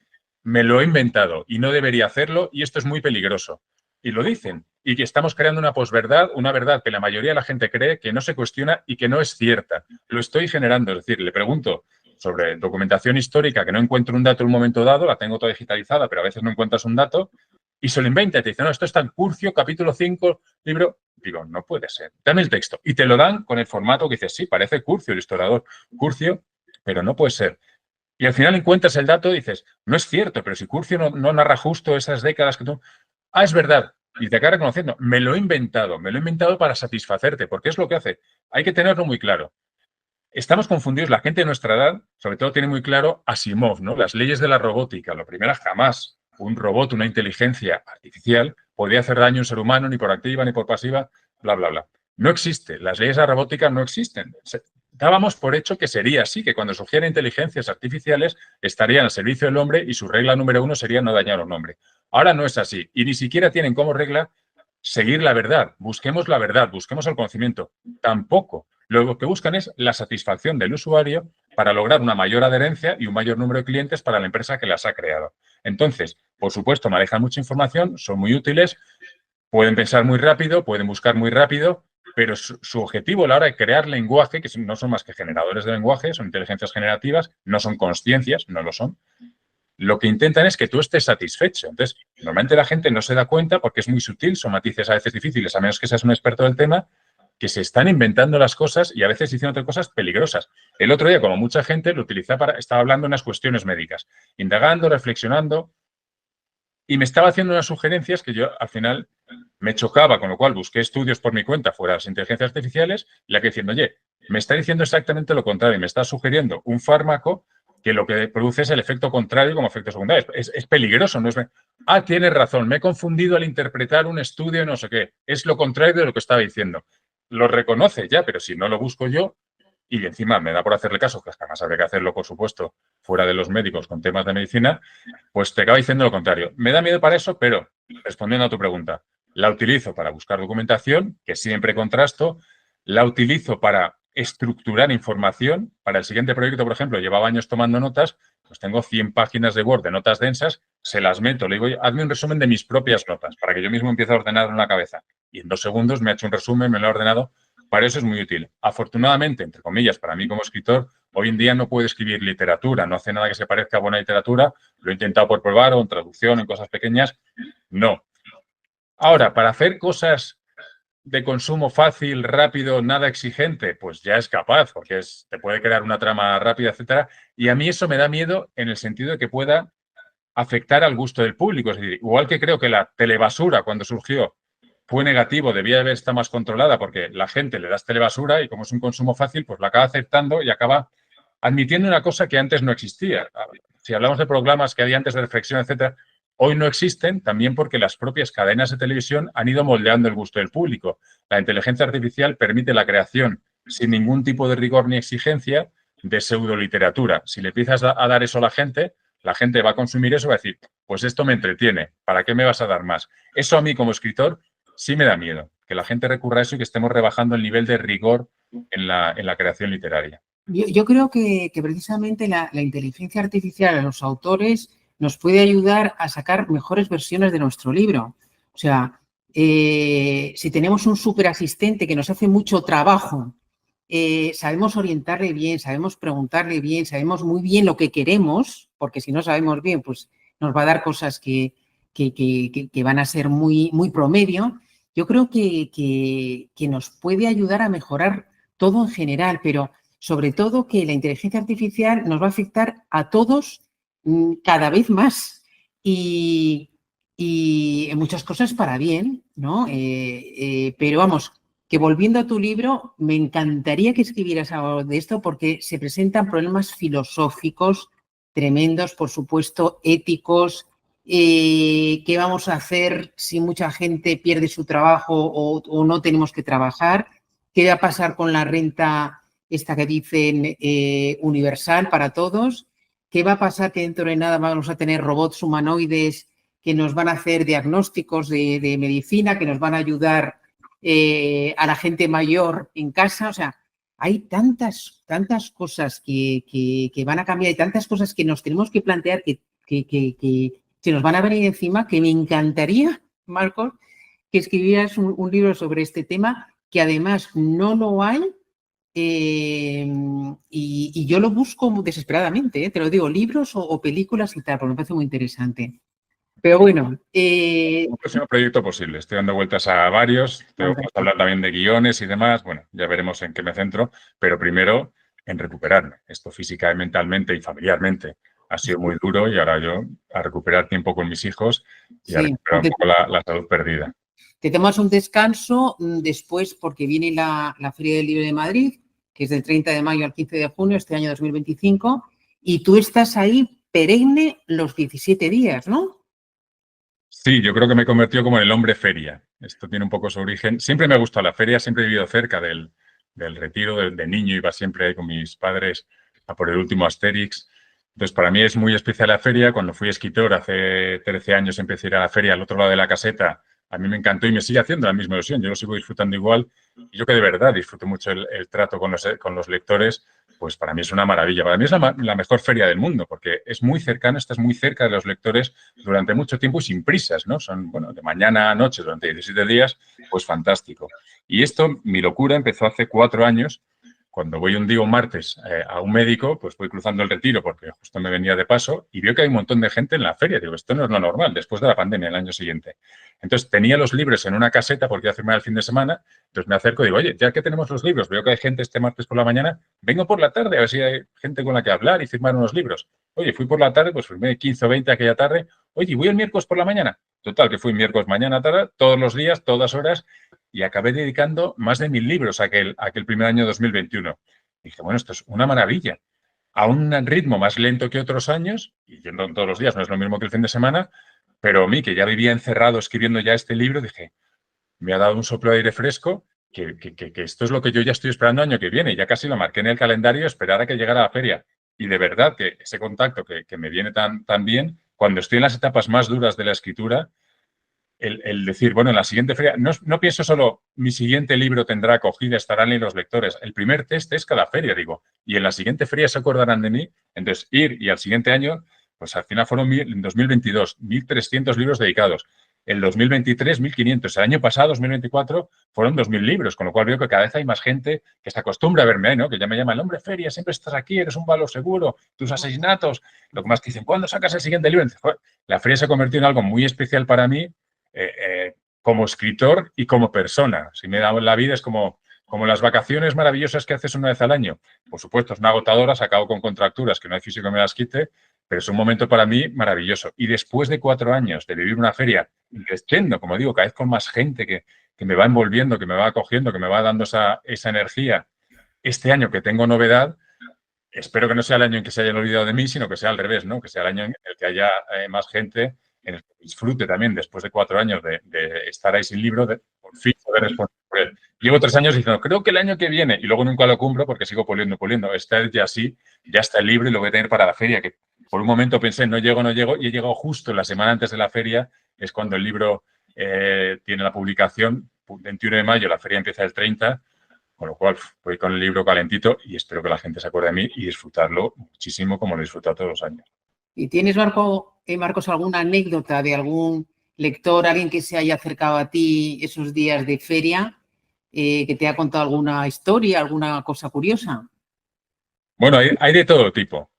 Speaker 1: me lo he inventado y no debería hacerlo, y esto es muy peligroso. Y lo dicen. Y que estamos creando una posverdad, una verdad que la mayoría de la gente cree, que no se cuestiona y que no es cierta. Lo estoy generando. Es decir, le pregunto sobre documentación histórica, que no encuentro un dato en un momento dado, la tengo toda digitalizada, pero a veces no encuentras un dato, y se lo inventa y te dice, no, esto está en Curcio, capítulo 5, libro. Digo, no puede ser. Dame el texto. Y te lo dan con el formato que dices, sí, parece Curcio, el historiador Curcio, pero no puede ser. Y al final encuentras el dato y dices, no es cierto, pero si Curcio no narra justo esas décadas que tú... Ah, es verdad. Y te acaba reconociendo, me lo he inventado para satisfacerte, porque es lo que hace. Hay que tenerlo muy claro. Estamos confundidos, la gente de nuestra edad, sobre todo, tiene muy claro Asimov, ¿no? Las leyes de la robótica. Lo primero, jamás un robot, una inteligencia artificial, podía hacer daño a un ser humano, ni por activa, ni por pasiva, bla, bla, bla. No existe. Las leyes de la robótica no existen. Dábamos por hecho que sería así, que cuando surgieran inteligencias artificiales estarían al servicio del hombre y su regla número 1 sería no dañar a un hombre. Ahora no es así y ni siquiera tienen como regla seguir la verdad. Busquemos la verdad, busquemos el conocimiento. Tampoco. Lo que buscan es la satisfacción del usuario para lograr una mayor adherencia y un mayor número de clientes para la empresa que las ha creado. Entonces, por supuesto, manejan mucha información, son muy útiles, pueden pensar muy rápido, pueden buscar muy rápido, pero su objetivo a la hora de crear lenguaje, que no son más que generadores de lenguaje, son inteligencias generativas, no son consciencias, no lo son. Lo que intentan es que tú estés satisfecho. Entonces, normalmente la gente no se da cuenta porque es muy sutil, son matices a veces difíciles, a menos que seas un experto del tema, que se están inventando las cosas y a veces diciendo otras cosas peligrosas. El otro día, como mucha gente, lo utilizaba estaba hablando en unas cuestiones médicas, indagando, reflexionando, y me estaba haciendo unas sugerencias que yo al final me chocaba, con lo cual busqué estudios por mi cuenta fuera de las inteligencias artificiales, y la que diciendo, oye, me está diciendo exactamente lo contrario, me está sugiriendo un fármaco que lo que produce es el efecto contrario como efecto secundario. Es peligroso, no es... Ah, tienes razón, me he confundido al interpretar un estudio no sé qué. Es lo contrario de lo que estaba diciendo. Lo reconoce ya, pero si no lo busco yo, y encima me da por hacerle caso, que jamás habría que hacerlo, por supuesto, fuera de los médicos con temas de medicina, pues te acaba diciendo lo contrario. Me da miedo para eso, pero respondiendo a tu pregunta, la utilizo para buscar documentación, que siempre contrasto, la utilizo para estructurar información. Para el siguiente proyecto, por ejemplo, llevaba años tomando notas, pues tengo 100 páginas de Word de notas densas, se las meto, le digo, hazme un resumen de mis propias notas, para que yo mismo empiece a ordenar en la cabeza. Y en 2 segundos me ha hecho un resumen, me lo ha ordenado. Para eso es muy útil. Afortunadamente, entre comillas, para mí como escritor, hoy en día no puedo escribir literatura, no hace nada que se parezca a buena literatura, lo he intentado por probar o en traducción, en cosas pequeñas, no. Ahora, para hacer cosas de consumo fácil, rápido, nada exigente, pues ya es capaz, porque te puede crear una trama rápida, etcétera. Y a mí eso me da miedo en el sentido de que pueda afectar al gusto del público. Es decir, igual que creo que la telebasura cuando surgió fue negativo, debía haber estado más controlada porque la gente le das telebasura y como es un consumo fácil, pues la acaba aceptando y acaba admitiendo una cosa que antes no existía. Si hablamos de programas que había antes de reflexión, etcétera, hoy no existen también porque las propias cadenas de televisión han ido moldeando el gusto del público. La inteligencia artificial permite la creación sin ningún tipo de rigor ni exigencia de pseudoliteratura. Si le empiezas a dar eso a la gente va a consumir eso y va a decir, pues esto me entretiene, ¿para qué me vas a dar más? Eso a mí como escritor sí me da miedo, que la gente recurra a eso y que estemos rebajando el nivel de rigor en la creación literaria.
Speaker 2: Yo creo que precisamente la inteligencia artificial a los autores nos puede ayudar a sacar mejores versiones de nuestro libro. O sea, si tenemos un superasistente que nos hace mucho trabajo, sabemos orientarle bien, sabemos preguntarle bien, sabemos muy bien lo que queremos, porque si no sabemos bien, pues nos va a dar cosas que van a ser muy, muy promedio. Yo creo que nos puede ayudar a mejorar todo en general, pero sobre todo que la inteligencia artificial nos va a afectar a todos cada vez más y en muchas cosas para bien, ¿no? Pero vamos, que volviendo a tu libro, me encantaría que escribieras algo de esto porque se presentan problemas filosóficos tremendos, por supuesto, éticos. ¿Qué vamos a hacer si mucha gente pierde su trabajo o no tenemos que trabajar? ¿Qué va a pasar con la renta esta que dicen universal para todos? ¿Qué va a pasar que dentro de nada vamos a tener robots humanoides que nos van a hacer diagnósticos de medicina, que nos van a ayudar a la gente mayor en casa? O sea, hay tantas cosas que van a cambiar y tantas cosas que nos tenemos que plantear que se nos van a venir encima, que me encantaría, Marcos, que escribieras un libro sobre este tema, que además no lo hay y yo lo busco desesperadamente, te lo digo, libros o películas y tal, porque me parece muy interesante. Pero bueno.
Speaker 1: Un próximo proyecto posible. Estoy dando vueltas a varios. Tengo que hablar también de guiones y demás. Bueno, ya veremos en qué me centro, pero primero en recuperarme. Esto física, mentalmente y familiarmente ha sido muy duro y ahora yo a recuperar tiempo con mis hijos y a recuperar un poco la salud perdida.
Speaker 2: Te tomas un descanso después porque viene la Feria del Libro de Madrid, que es del 30 de mayo al 15 de junio, este año 2025, y tú estás ahí perenne los 17 días, ¿no?
Speaker 1: Sí, yo creo que me convirtió como en el hombre feria. Esto tiene un poco su origen. Siempre me ha gustado la feria, siempre he vivido cerca del Retiro, de niño iba siempre ahí con mis padres a por el último Asterix. Entonces, para mí es muy especial la feria. Cuando fui escritor hace 13 años empecé a ir a la feria al otro lado de la caseta. A mí me encantó y me sigue haciendo la misma ilusión. Yo lo sigo disfrutando igual. Y yo que de verdad disfruto mucho el trato con los lectores, pues para mí es una maravilla. Para mí es la mejor feria del mundo porque es muy cercano, estás muy cerca de los lectores durante mucho tiempo y sin prisas, ¿no? Son, bueno, de mañana a noche durante 17 días, pues fantástico. Y esto, mi locura, empezó hace 4 años. Cuando voy un día, un martes, a un médico, pues voy cruzando el Retiro porque justo me venía de paso y veo que hay un montón de gente en la feria. Digo, esto no es lo normal, después de la pandemia, el año siguiente. Entonces, tenía los libros en una caseta porque iba a firmar el fin de semana. Entonces, me acerco y digo, oye, ya que tenemos los libros, veo que hay gente este martes por la mañana, vengo por la tarde a ver si hay gente con la que hablar y firmar unos libros. Oye, fui por la tarde, pues firmé 15 o 20 aquella tarde. Oye, voy el miércoles por la mañana. Total, que fui miércoles mañana, tarde, todos los días, todas horas, y acabé dedicando más de 1000 libros aquel primer año 2021. Y dije, bueno, esto es una maravilla. A un ritmo más lento que otros años, y yendo todos los días, no es lo mismo que el fin de semana, pero a mí, que ya vivía encerrado escribiendo ya este libro, dije, me ha dado un soplo de aire fresco, que esto es lo que yo ya estoy esperando el año que viene. Ya casi lo marqué en el calendario, esperar a que llegara la feria. Y de verdad que ese contacto que me viene tan bien, cuando estoy en las etapas más duras de la escritura, el decir, bueno, en la siguiente feria, no pienso solo mi siguiente libro tendrá acogida, estarán ahí los lectores. El primer test es cada feria, digo, y en la siguiente feria se acordarán de mí. Entonces, ir y al siguiente año, pues al final fueron en 2022, 1.300 libros dedicados. El 2023, 1.500. El año pasado, 2024, fueron 2.000 libros, con lo cual veo que cada vez hay más gente que se acostumbra a verme, ¿no? Que ya me llama el hombre feria, siempre estás aquí, eres un valor seguro, tus asesinatos, lo que más que dicen, ¿cuándo sacas el siguiente libro? La feria se ha convertido en algo muy especial para mí, como escritor y como persona. Si me da la vida es como las vacaciones maravillosas que haces una vez al año. Por supuesto, es una agotadora, se acabo con contracturas, que no hay físico que me las quite, pero es un momento para mí maravilloso. Y después de 4 años de vivir una feria creciendo, como digo, cada vez con más gente que me va envolviendo, que me va acogiendo, que me va dando esa energía, este año que tengo novedad, espero que no sea el año en que se hayan olvidado de mí, sino que sea al revés, ¿no? Que sea el año en el que haya más gente, en el que disfrute también, después de 4 años de estar ahí sin libro, de por fin poder responder por él. Llevo 3 años diciendo, creo que el año que viene, y luego nunca lo cumplo porque sigo poliendo. Este ya sí, ya está el libro y lo voy a tener para la feria, que por un momento pensé, no llego, y he llegado justo la semana antes de la feria, es cuando el libro tiene la publicación, 21 de mayo, la feria empieza el 30, con lo cual, voy con el libro calentito y espero que la gente se acuerde de mí y disfrutarlo muchísimo como lo he disfrutado todos los años.
Speaker 2: ¿Y tienes, Marcos, alguna anécdota de algún lector, alguien que se haya acercado a ti esos días de feria, que te ha contado alguna historia, alguna cosa curiosa?
Speaker 1: Bueno, hay de todo tipo.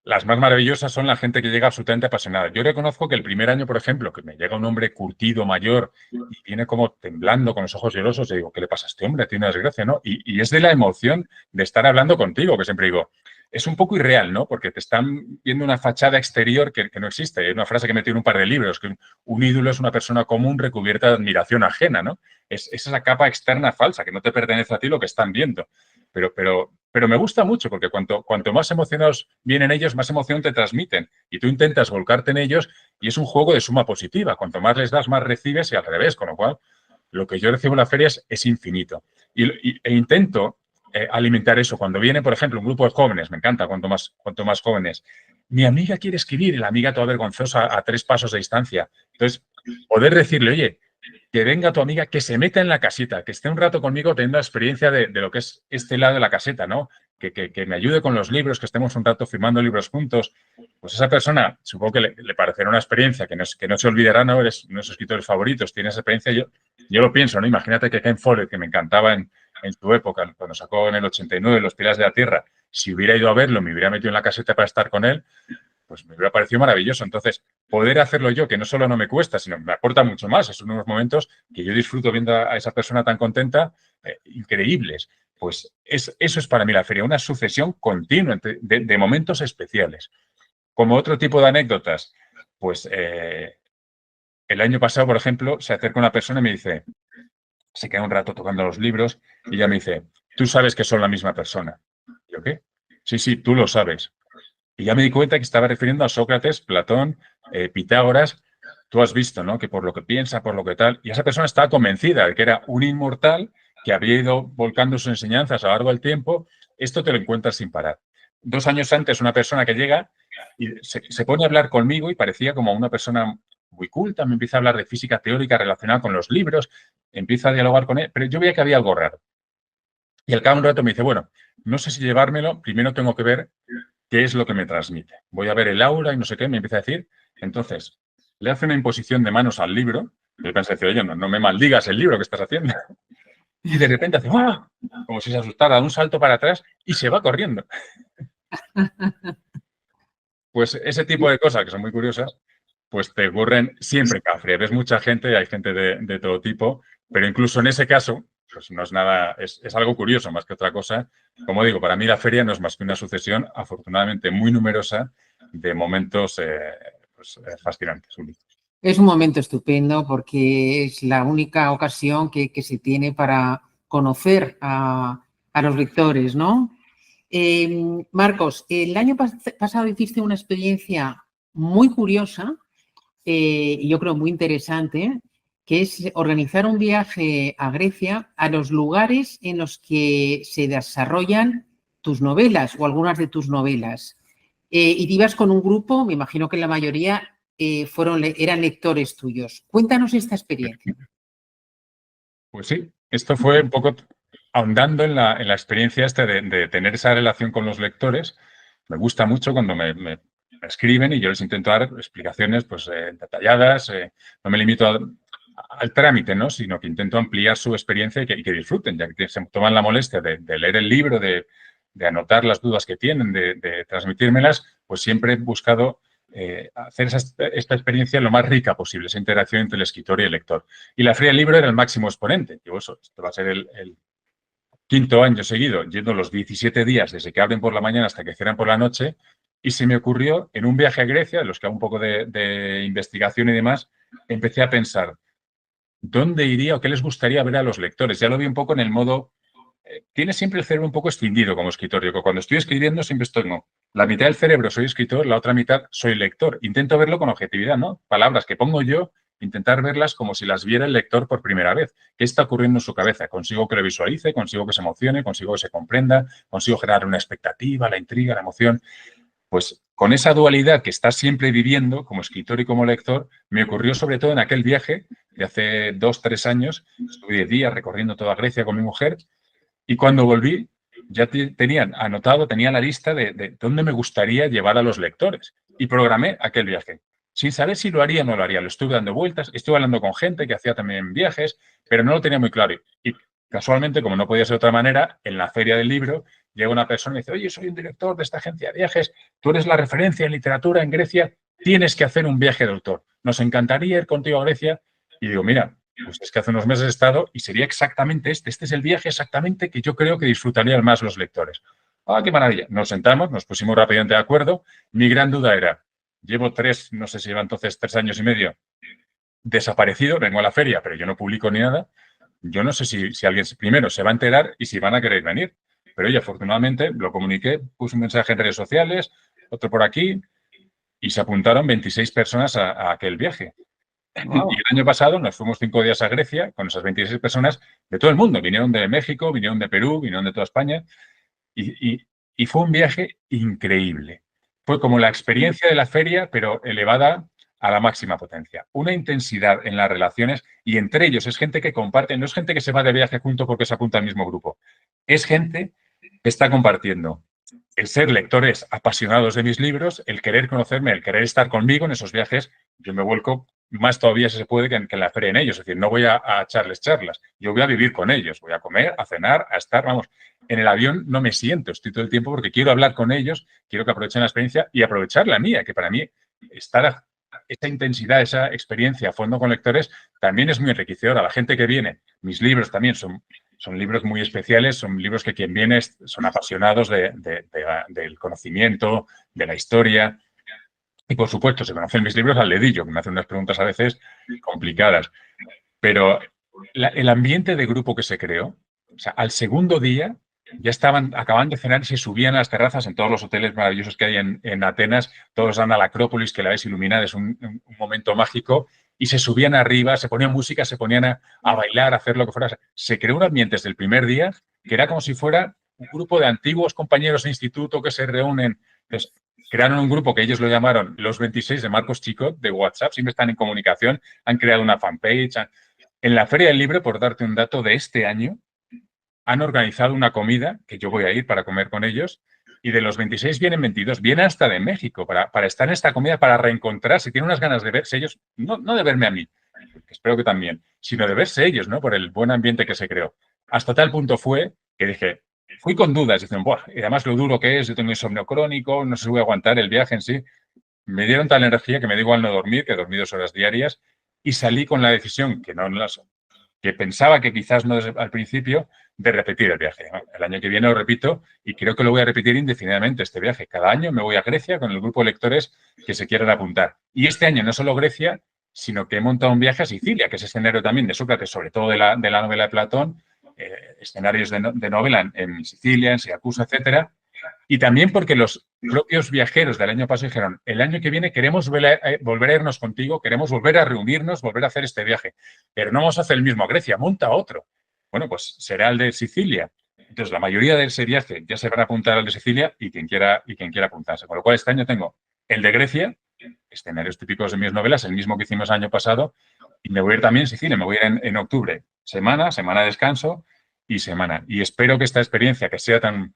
Speaker 1: Las más maravillosas son la gente que llega absolutamente apasionada. Yo reconozco que el primer año, por ejemplo, que me llega un hombre curtido, mayor, y viene como temblando con los ojos llorosos, y digo, ¿qué le pasa a este hombre? Tiene una desgracia, ¿no? Y es de la emoción de estar hablando contigo, que siempre digo, es un poco irreal, ¿no? Porque te están viendo una fachada exterior que no existe. Hay una frase que metí en un par de libros, que un ídolo es una persona común recubierta de admiración ajena, ¿no? Es esa capa externa falsa, que no te pertenece a ti lo que están viendo. Pero me gusta mucho porque cuanto más emocionados vienen ellos, más emoción te transmiten. Y tú intentas volcarte en ellos y es un juego de suma positiva. Cuanto más les das, más recibes y al revés. Con lo cual, lo que yo recibo en la feria es infinito. E intento alimentar eso. Cuando viene, por ejemplo, un grupo de jóvenes, me encanta cuanto más jóvenes. Mi amiga quiere escribir y la amiga toda vergonzosa a 3 pasos de distancia. Entonces, poder decirle, oye, que venga tu amiga, que se meta en la caseta, que esté un rato conmigo teniendo la experiencia de lo que es este lado de la caseta, ¿no? Que me ayude con los libros, que estemos un rato firmando libros juntos. Pues esa persona, supongo que le parecerá una experiencia que no se olvidará, ¿no? Eres uno de sus escritores favoritos, tienes esa experiencia. Yo lo pienso, ¿no? Imagínate que Ken Follett, que me encantaba en su época, cuando sacó en el 89 Los Pilares de la Tierra, si hubiera ido a verlo, me hubiera metido en la caseta para estar con él, pues me hubiera parecido maravilloso. Entonces, poder hacerlo yo, que no solo no me cuesta, sino me aporta mucho más. Es unos momentos que yo disfruto viendo a esa persona tan contenta, increíbles. Pues eso es para mí la feria, una sucesión continua de momentos especiales. Como otro tipo de anécdotas, pues el año pasado, por ejemplo, se acerca una persona y me dice, se queda un rato tocando los libros y ya me dice, tú sabes que son la misma persona. ¿Yo qué? Sí, tú lo sabes. Y ya me di cuenta que estaba refiriendo a Sócrates, Platón, Pitágoras, tú has visto, ¿no? Que por lo que piensa, por lo que tal, y esa persona estaba convencida de que era un inmortal que había ido volcando sus enseñanzas a lo largo del tiempo. Esto te lo encuentras sin parar. 2 años antes, una persona que llega y se pone a hablar conmigo y parecía como una persona muy culta, me empieza a hablar de física teórica relacionada con los libros, empieza a dialogar con él, pero yo veía que había algo raro. Y al cabo de un rato me dice, bueno, no sé si llevármelo, primero tengo que ver qué es lo que me transmite. Voy a ver el aura y no sé qué, me empieza a decir. Entonces, le hace una imposición de manos al libro. Y yo pensé, oye, no me maldigas el libro que estás haciendo. Y de repente hace, ¡ah! Como si se asustara, da un salto para atrás y se va corriendo. Pues ese tipo de cosas que son muy curiosas, pues te ocurren siempre en Cafre. Ves mucha gente, hay gente de todo tipo, pero incluso en ese caso, pues no es nada, es algo curioso más que otra cosa. Como digo, para mí la feria no es más que una sucesión, afortunadamente muy numerosa, de momentos fascinantes, únicos.
Speaker 2: Es un momento estupendo porque es la única ocasión que se tiene para conocer a los lectores, ¿no? Marcos, el año pasado hiciste una experiencia muy curiosa y yo creo muy interesante, que es organizar un viaje a Grecia a los lugares en los que se desarrollan tus novelas o algunas de tus novelas. Y te ibas con un grupo, me imagino que la mayoría eran lectores tuyos. Cuéntanos esta experiencia.
Speaker 1: Pues sí, esto fue un poco ahondando en la experiencia de tener esa relación con los lectores. Me gusta mucho cuando me escriben y yo les intento dar explicaciones pues, detalladas. No me limito al trámite, ¿no? Sino que intento ampliar su experiencia y que disfruten, ya que se toman la molestia de leer el libro, de anotar las dudas que tienen, de transmitírmelas, pues siempre he buscado hacer esta experiencia lo más rica posible, esa interacción entre el escritor y el lector. Y la Feria del Libro era el máximo exponente. Digo, esto va a ser el 5º año seguido, yendo los 17 días desde que abren por la mañana hasta que cierran por la noche, y se me ocurrió, en un viaje a Grecia, en los que hago un poco de investigación y demás, empecé a pensar, ¿dónde iría o qué les gustaría ver a los lectores? Ya lo vi un poco en el modo... Tienes siempre el cerebro un poco extendido como escritor. Yo cuando estoy escribiendo siempre estoy, no. La mitad del cerebro soy escritor, la otra mitad soy lector. Intento verlo con objetividad, ¿no? Palabras que pongo yo, intentar verlas como si las viera el lector por primera vez. ¿Qué está ocurriendo en su cabeza? Consigo que lo visualice, consigo que se emocione, consigo que se comprenda, consigo generar una expectativa, la intriga, la emoción. Pues con esa dualidad que estás siempre viviendo como escritor y como lector, me ocurrió sobre todo en aquel viaje de hace 2, 3 años. Estuve 10 días recorriendo toda Grecia con mi mujer y cuando volví ya tenía la lista de dónde me gustaría llevar a los lectores y programé aquel viaje. Sin saber si lo haría o no lo haría. Lo estuve dando vueltas, estuve hablando con gente que hacía también viajes, pero no lo tenía muy claro. Y casualmente, como no podía ser de otra manera, en la Feria del Libro llega una persona y me dice, oye, soy un director de esta agencia de viajes, tú eres la referencia en literatura en Grecia, tienes que hacer un viaje de autor. Nos encantaría ir contigo a Grecia. Y digo, mira, pues es que hace unos meses he estado y sería exactamente este. Este es el viaje exactamente que yo creo que disfrutarían más los lectores. ¡Ah, qué maravilla! Nos sentamos, nos pusimos rápidamente de acuerdo. Mi gran duda era, llevo 3, no sé si lleva entonces 3 años y medio desaparecido, vengo a la feria, pero yo no publico ni nada. Yo no sé si alguien primero se va a enterar y si van a querer venir. Pero oye, afortunadamente lo comuniqué, puse un mensaje en redes sociales, otro por aquí, y se apuntaron 26 personas a aquel viaje. Wow. Y el año pasado nos fuimos 5 días a Grecia con esas 26 personas de todo el mundo. Vinieron de México, vinieron de Perú, vinieron de toda España. Y fue un viaje increíble. Fue como la experiencia de la feria, pero elevada a la máxima potencia. Una intensidad en las relaciones y entre ellos es gente que comparte, no es gente que se va de viaje junto porque se apunta al mismo grupo. Es gente que está compartiendo el ser lectores apasionados de mis libros, el querer conocerme, el querer estar conmigo en esos viajes. Yo me vuelco más todavía, si se puede, que en la feria en ellos. Es decir, no voy a echarles charlas, yo voy a vivir con ellos, voy a comer, a cenar, a estar, vamos. En el avión no me siento, estoy todo el tiempo porque quiero hablar con ellos, quiero que aprovechen la experiencia y aprovechar la mía, que para mí estar esa intensidad, esa experiencia a fondo con lectores también es muy enriquecedora. La gente que viene, mis libros también son libros muy especiales, son libros que quien viene son apasionados del conocimiento, de la historia. Y, por supuesto, se conocen mis libros al dedillo, que me hacen unas preguntas a veces complicadas. Pero el ambiente de grupo que se creó, o sea, al segundo día ya estaban, acababan de cenar y se subían a las terrazas en todos los hoteles maravillosos que hay en Atenas. Todos dan a la Acrópolis, que la ves iluminada, es un momento mágico. Y se subían arriba, se ponían música, se ponían a bailar, a hacer lo que fuera. Se creó un ambiente desde el primer día que era como si fuera un grupo de antiguos compañeros de instituto que se reúnen. Entonces, crearon un grupo que ellos lo llamaron Los 26 de Marcos Chico, de WhatsApp, siempre están en comunicación, han creado una fanpage. En la Feria del Libro, por darte un dato de este año, han organizado una comida, que yo voy a ir para comer con ellos, y de los 26 vienen 22, vienen hasta de México para estar en esta comida, para reencontrarse. Tienen unas ganas de verse ellos, no de verme a mí, que espero que también, sino de verse ellos, ¿no? Por el buen ambiente que se creó. Hasta tal punto fue que dije, fui con dudas, dicen, buah, y además lo duro que es, yo tengo insomnio crónico, no sé si voy a aguantar el viaje en sí. Me dieron tal energía que me da igual no dormir, que dormí 2 horas diarias, y salí con la decisión, que pensaba que quizás no desde al principio, de repetir el viaje, ¿no? El año que viene lo repito y creo que lo voy a repetir indefinidamente este viaje. Cada año me voy a Grecia con el grupo de lectores que se quieran apuntar. Y este año no solo Grecia, sino que he montado un viaje a Sicilia, que es escenario también de Sócrates, sobre todo de la novela de Platón, escenarios de novela en Sicilia, en Siracusa, etcétera. Y también porque los propios viajeros del año pasado dijeron, el año que viene queremos volver a irnos contigo, queremos volver a reunirnos, volver a hacer este viaje, pero no vamos a hacer el mismo a Grecia, monta otro. Bueno, pues será el de Sicilia. Entonces, la mayoría de ese viaje ya se van a apuntar al de Sicilia y quien quiera apuntarse. Con lo cual, este año tengo el de Grecia, escenarios típicos de mis novelas, el mismo que hicimos el año pasado, y me voy a ir también a Sicilia, me voy a ir en octubre. Semana de descanso y semana. Y espero que esta experiencia, que sea tan,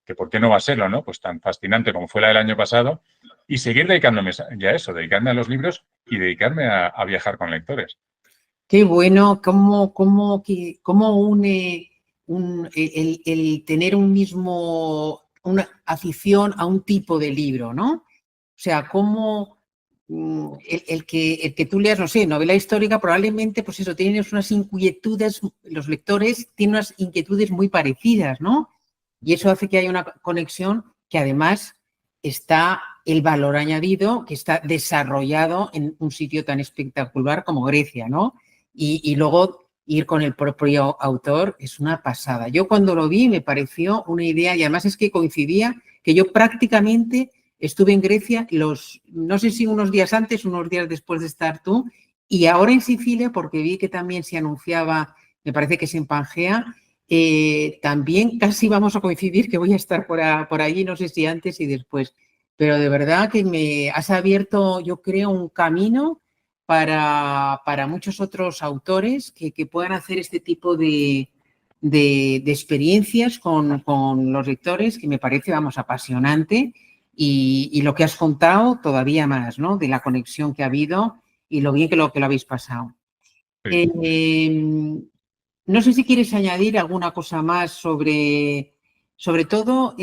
Speaker 1: que por qué no va a serlo, ¿no? Pues tan fascinante como fue la del año pasado, y seguir dedicándome ya a eso, dedicarme a los libros y dedicarme a viajar con lectores.
Speaker 2: Qué bueno, cómo une el tener una afición a un tipo de libro, ¿no? O sea, cómo el que tú leas, no sé, novela histórica, probablemente, pues eso, tienes unas inquietudes, los lectores tienen unas inquietudes muy parecidas, ¿no? Y eso hace que haya una conexión que además está el valor añadido, que está desarrollado en un sitio tan espectacular como Grecia, ¿no? Y luego ir con el propio autor es una pasada. Yo cuando lo vi me pareció una idea, y además es que coincidía que yo prácticamente estuve en Grecia no sé si unos días antes, unos días después de estar tú, y ahora en Sicilia, porque vi que también se anunciaba, me parece que es en Pangea, también casi vamos a coincidir que voy a estar por allí, no sé si antes y después, pero de verdad que me has abierto, yo creo, un camino para muchos otros autores que puedan hacer este tipo de experiencias con los lectores, que me parece, vamos, apasionante, y lo que has contado todavía más, ¿no? De la conexión que ha habido y lo bien que lo habéis pasado.
Speaker 1: Sí.
Speaker 2: No sé si quieres añadir alguna cosa más sobre todo,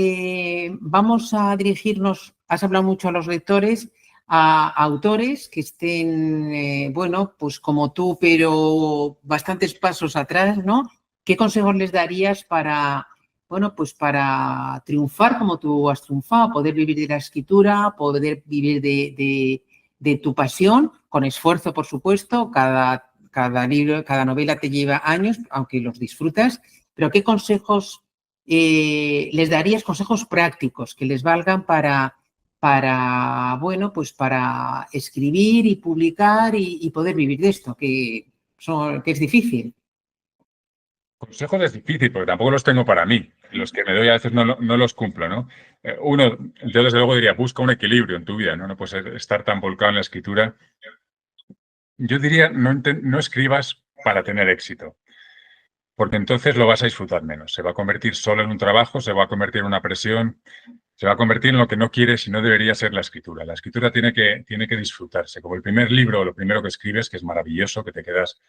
Speaker 2: vamos a dirigirnos, has hablado mucho a los lectores, a autores que estén, bueno, pues como tú, pero bastantes pasos atrás, ¿no? ¿Qué consejos les darías para, bueno, pues para triunfar como tú has triunfado, poder vivir de la escritura, poder vivir de tu pasión, con esfuerzo, por supuesto? Cada libro, cada novela te lleva años, aunque los disfrutas, pero ¿qué consejos les darías, consejos prácticos que les valgan para bueno, pues para escribir y publicar y poder vivir de esto, que es difícil?
Speaker 1: Consejos es difícil, porque tampoco los tengo para mí. Los que me doy a veces no los cumplo, ¿no? Yo desde luego diría, busca un equilibrio en tu vida, ¿no? No puedes estar tan volcado en la escritura. Yo diría, no escribas para tener éxito, porque entonces lo vas a disfrutar menos. Se va a convertir solo en un trabajo, se va a convertir en una presión, se va a convertir en lo que no quieres y no debería ser la escritura. La escritura tiene que disfrutarse. Como el primer libro, lo primero que escribes, que es maravilloso, que te quedas,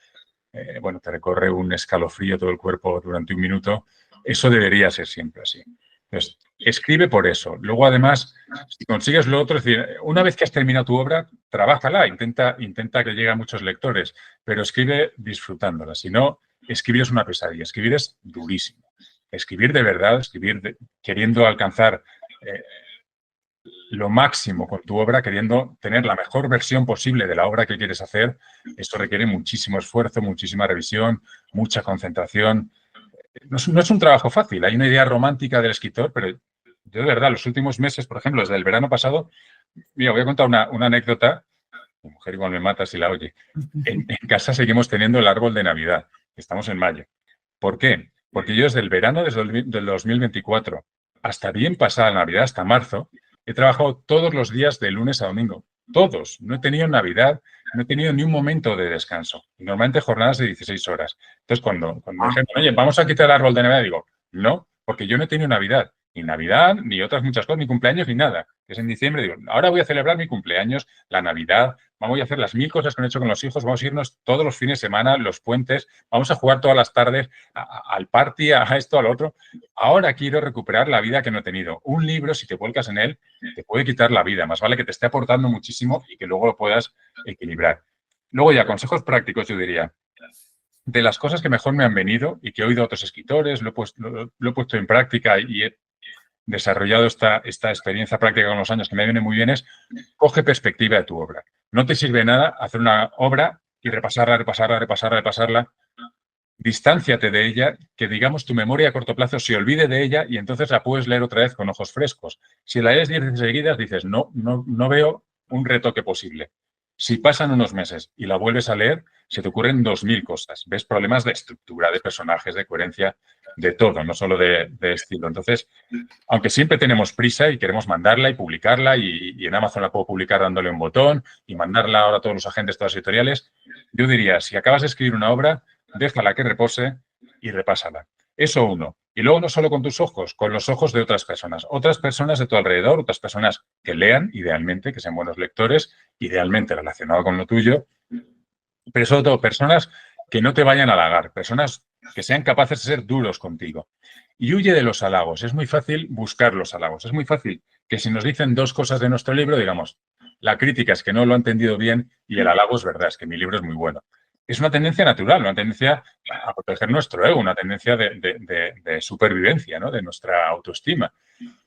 Speaker 1: bueno, te recorre un escalofrío todo el cuerpo durante un minuto. Eso debería ser siempre así. Entonces, escribe por eso. Luego, además, si consigues lo otro, es decir, una vez que has terminado tu obra, trabájala, intenta que llegue a muchos lectores, pero escribe disfrutándola. Si no, escribir es una pesadilla. Escribir es durísimo. Escribir de verdad, queriendo alcanzar lo máximo con tu obra, queriendo tener la mejor versión posible de la obra que quieres hacer, esto requiere muchísimo esfuerzo, muchísima revisión, mucha concentración. no es un trabajo fácil. Hay una idea romántica del escritor, pero yo de verdad, los últimos meses, por ejemplo, desde el verano pasado, mira, voy a contar una anécdota. Mi mujer igual me mata si la oye. En casa seguimos teniendo el árbol de Navidad. Estamos en mayo. ¿Por qué? Porque yo desde el verano del 2024 hasta bien pasada la Navidad, hasta marzo, he trabajado todos los días de lunes a domingo. Todos. No he tenido Navidad, no he tenido ni un momento de descanso. Normalmente jornadas de 16 horas. Entonces, cuando me dijeron, oye, vamos a quitar el árbol de Navidad, digo, no, porque yo no he tenido Navidad. Ni Navidad, ni otras muchas cosas, ni cumpleaños, ni nada. Es en diciembre, digo, ahora voy a celebrar mi cumpleaños, la Navidad, vamos a hacer las 1000 cosas que he hecho con los hijos, vamos a irnos todos los fines de semana, los puentes, vamos a jugar todas las tardes al party, a esto, al otro. Ahora quiero recuperar la vida que no he tenido. Un libro, si te vuelcas en él, te puede quitar la vida. Más vale que te esté aportando muchísimo y que luego lo puedas equilibrar. Luego ya, consejos prácticos, yo diría. De las cosas que mejor me han venido y que he oído a otros escritores, lo he puesto en práctica y he desarrollado esta experiencia práctica con los años que me viene muy bien, es coge perspectiva de tu obra. No te sirve nada hacer una obra y repasarla. Distánciate de ella, que digamos tu memoria a corto plazo se olvide de ella y entonces la puedes leer otra vez con ojos frescos. Si la lees 10 veces seguidas, dices, no veo un retoque posible. Si pasan unos meses y la vuelves a leer, se te ocurren 2000 cosas. Ves problemas de estructura, de personajes, de coherencia, de todo, no solo de estilo. Entonces, aunque siempre tenemos prisa y queremos mandarla y publicarla y en Amazon la puedo publicar dándole un botón y mandarla ahora a todos los agentes, todas las editoriales, yo diría, si acabas de escribir una obra, déjala que repose y repásala. Eso uno. Y luego no solo con tus ojos, con los ojos de otras personas de tu alrededor, otras personas que lean, idealmente, que sean buenos lectores, idealmente relacionado con lo tuyo, pero sobre todo personas que no te vayan a halagar, personas que sean capaces de ser duros contigo. Y huye de los halagos. Es muy fácil buscar los halagos. Es muy fácil que si nos dicen dos cosas de nuestro libro, digamos, la crítica es que no lo ha entendido bien y el halago es verdad, es que mi libro es muy bueno. Es una tendencia natural, una tendencia a proteger nuestro ego, una tendencia de supervivencia, ¿no? De nuestra autoestima.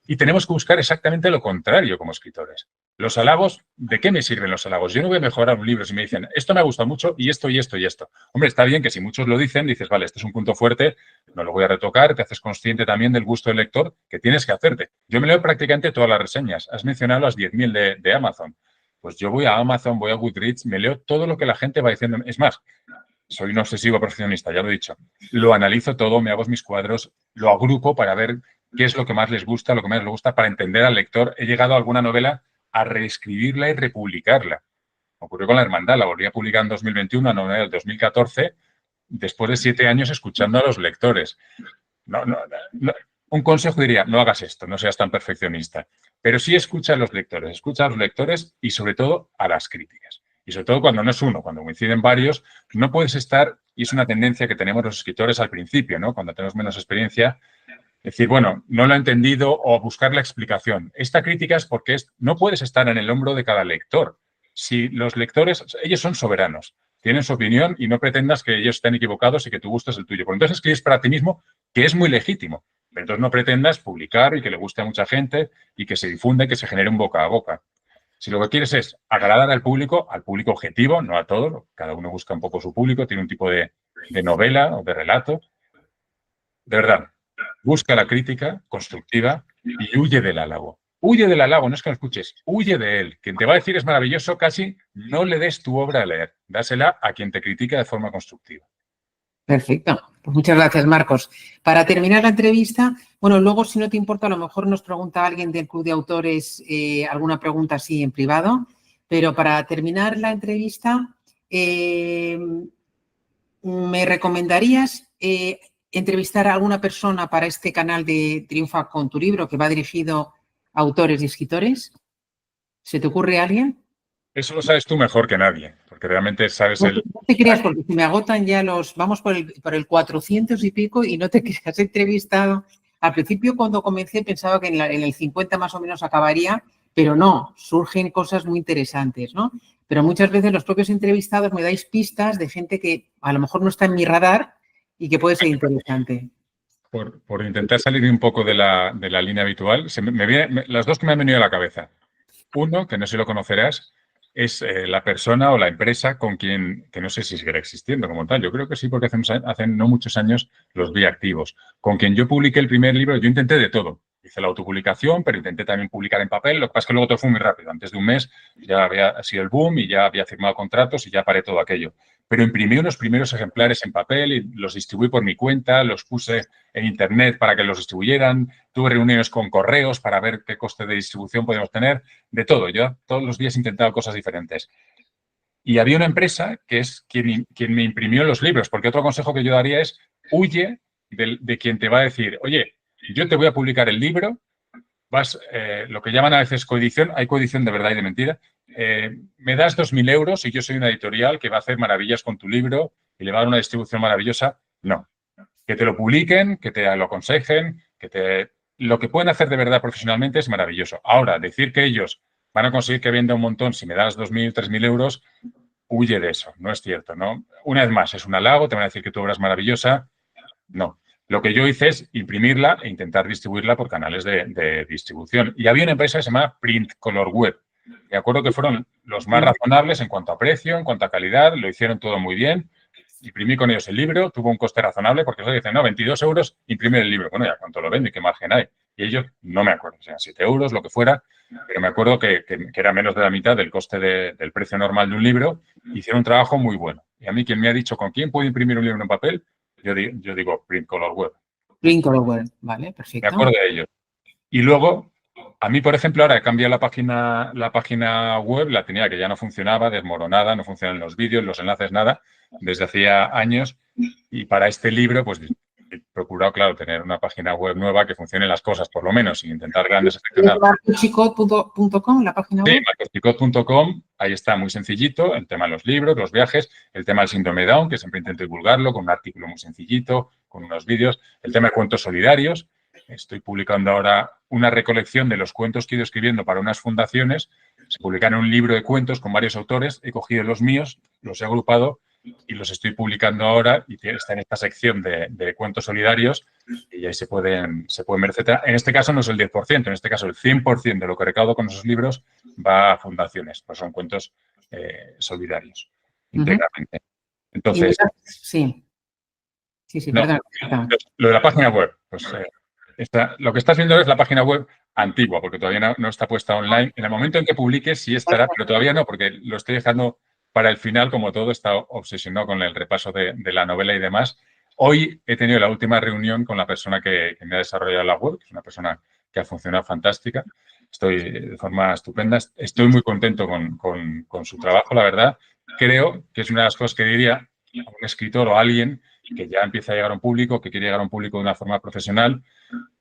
Speaker 1: Y tenemos que buscar exactamente lo contrario como escritores. Los halagos, ¿de qué me sirven los halagos? Yo no voy a mejorar un libro si me dicen, esto me ha gustado mucho y esto y esto y esto. Hombre, está bien que si muchos lo dicen, dices, vale, este es un punto fuerte, no lo voy a retocar, te haces consciente también del gusto del lector que tienes que hacerte. Yo me leo prácticamente todas las reseñas. Has mencionado las 10.000 de Amazon. Pues yo voy a Amazon, voy a Goodreads, me leo todo lo que la gente va diciendo. Es más, soy un obsesivo profesionista, ya lo he dicho. Lo analizo todo, me hago mis cuadros, lo agrupo para ver qué es lo que más les gusta, lo que más les gusta, para entender al lector. He llegado a alguna novela a reescribirla y republicarla. Ocurrió con La Hermandad, la volví a publicar en 2021, una novela del 2014, después de 7 años escuchando a los lectores. Un consejo diría, no hagas esto, no seas tan perfeccionista. Pero sí escucha a los lectores y sobre todo a las críticas. Y sobre todo cuando no es uno, cuando coinciden varios, no puedes estar, y es una tendencia que tenemos los escritores al principio, ¿no? Cuando tenemos menos experiencia, decir, bueno, no lo he entendido o buscar la explicación. Esta crítica es porque no puedes estar en el hombro de cada lector. Si los lectores, ellos son soberanos, tienen su opinión y no pretendas que ellos estén equivocados y que tu gusto es el tuyo. Por entonces escribes para ti mismo, que es muy legítimo. Pero entonces no pretendas publicar y que le guste a mucha gente y que se difunda y que se genere un boca a boca. Si lo que quieres es agradar al público objetivo, no a todos, cada uno busca un poco su público, tiene un tipo de novela o de relato. De verdad, busca la crítica constructiva y huye del halago. Huye del halago, no es que lo escuches, huye de él. Quien te va a decir es maravilloso, casi no le des tu obra a leer. Dásela a quien te critica de forma constructiva.
Speaker 2: Perfecto. Pues muchas gracias, Marcos. Para terminar la entrevista, bueno, luego, si no te importa, a lo mejor nos pregunta alguien del Club de Autores alguna pregunta así en privado, pero para terminar la entrevista, ¿me recomendarías entrevistar a alguna persona para este canal de Triunfa con tu libro que va dirigido a autores y escritores? ¿Se te ocurre alguien?
Speaker 1: Eso lo sabes tú mejor que nadie, porque realmente sabes
Speaker 2: No te creas, porque si me agotan ya vamos por el 400 y pico y no te creas, he entrevistado. Al principio, cuando comencé, pensaba que en el 50 más o menos acabaría, pero no, surgen cosas muy interesantes, ¿no? Pero muchas veces los propios entrevistados me dais pistas de gente que a lo mejor no está en mi radar y que puede ser interesante.
Speaker 1: Por intentar salir un poco de la línea habitual, las dos que me han venido a la cabeza. Uno, que no sé si lo conocerás, es la persona o la empresa con quien, que no sé si seguirá existiendo como tal, yo creo que sí, porque hace no muchos años los vi activos. Con quien yo publiqué el primer libro, yo intenté de todo. Hice la autopublicación, pero intenté también publicar en papel. Lo que pasa es que luego todo fue muy rápido. Antes de un mes ya había sido el boom y ya había firmado contratos y ya paré todo aquello. Pero imprimí unos primeros ejemplares en papel y los distribuí por mi cuenta, los puse en internet para que los distribuyeran. Tuve reuniones con correos para ver qué coste de distribución podíamos tener. De todo. Yo todos los días he intentado cosas diferentes. Y había una empresa que es quien me imprimió los libros, porque otro consejo que yo daría es huye de quien te va a decir, oye, yo te voy a publicar el libro, lo que llaman a veces coedición, hay coedición de verdad y de mentira, me das 2.000 euros y yo soy una editorial que va a hacer maravillas con tu libro y le va a dar una distribución maravillosa. No. Que te lo publiquen, que te lo aconsejen, lo que pueden hacer de verdad profesionalmente es maravilloso. Ahora, decir que ellos van a conseguir que venda un montón si me das 2.000, 3.000 euros, huye de eso, no es cierto, ¿no? Una vez más, es un halago, te van a decir que tu obra es maravillosa. No. Lo que yo hice es imprimirla e intentar distribuirla por canales de distribución. Y había una empresa que se llama Print Color Web. De acuerdo que fueron los más razonables en cuanto a precio, en cuanto a calidad, lo hicieron todo muy bien. Imprimí con ellos el libro, tuvo un coste razonable porque ellos dicen, no, 22 euros, imprimir el libro. Bueno, ya, ¿cuánto lo vendo y qué margen hay? Y ellos, no me acuerdo, o sea, 7 euros, lo que fuera, pero me acuerdo que era menos de la mitad del coste del precio normal de un libro. Hicieron un trabajo muy bueno. Y a mí, quien me ha dicho, ¿con quién puedo imprimir un libro en papel? Yo digo Print Color Web.
Speaker 2: Print Color Web, vale,
Speaker 1: Me
Speaker 2: perfecto.
Speaker 1: acuerdo de ellos. Y luego, a mí, por ejemplo, ahora he cambiado la página web, la tenía que ya no funcionaba, desmoronada, no funcionan los vídeos, los enlaces, nada, desde hacía años. Y para este libro, pues he procurado, claro, tener una página web nueva que funcione las cosas, por lo menos, sin intentar grandes efectos.
Speaker 2: marcoschicot.com, la página web.
Speaker 1: Sí, marcoschicot.com, ahí está muy sencillito, el tema de los libros, los viajes, el tema del síndrome de Down, que siempre intento divulgarlo, con un artículo muy sencillito, con unos vídeos, el tema de cuentos solidarios. Estoy publicando ahora una recolección de los cuentos que he ido escribiendo para unas fundaciones. Se publican un libro de cuentos con varios autores. He cogido los míos, los he agrupado y los estoy publicando ahora y está en esta sección de cuentos solidarios y ahí se pueden ver, etcétera. En este caso no es el 10%, en este caso el 100% de lo que recaudo con esos libros va a fundaciones, pues son cuentos solidarios, íntegramente. Entonces,
Speaker 2: sí,
Speaker 1: no,
Speaker 2: perdón.
Speaker 1: Lo de la página web, pues lo que estás viendo es la página web antigua, porque todavía no está puesta online. En el momento en que publiques sí estará, pero todavía no, porque lo estoy dejando para el final, como todo, está obsesionado con el repaso de la novela y demás. Hoy he tenido la última reunión con la persona que me ha desarrollado la web, que es una persona que ha funcionado fantástica. Estoy de forma estupenda. Estoy muy contento con su trabajo, la verdad. Creo que es una de las cosas que diría a un escritor o a alguien que ya empieza a llegar a un público, que quiere llegar a un público de una forma profesional.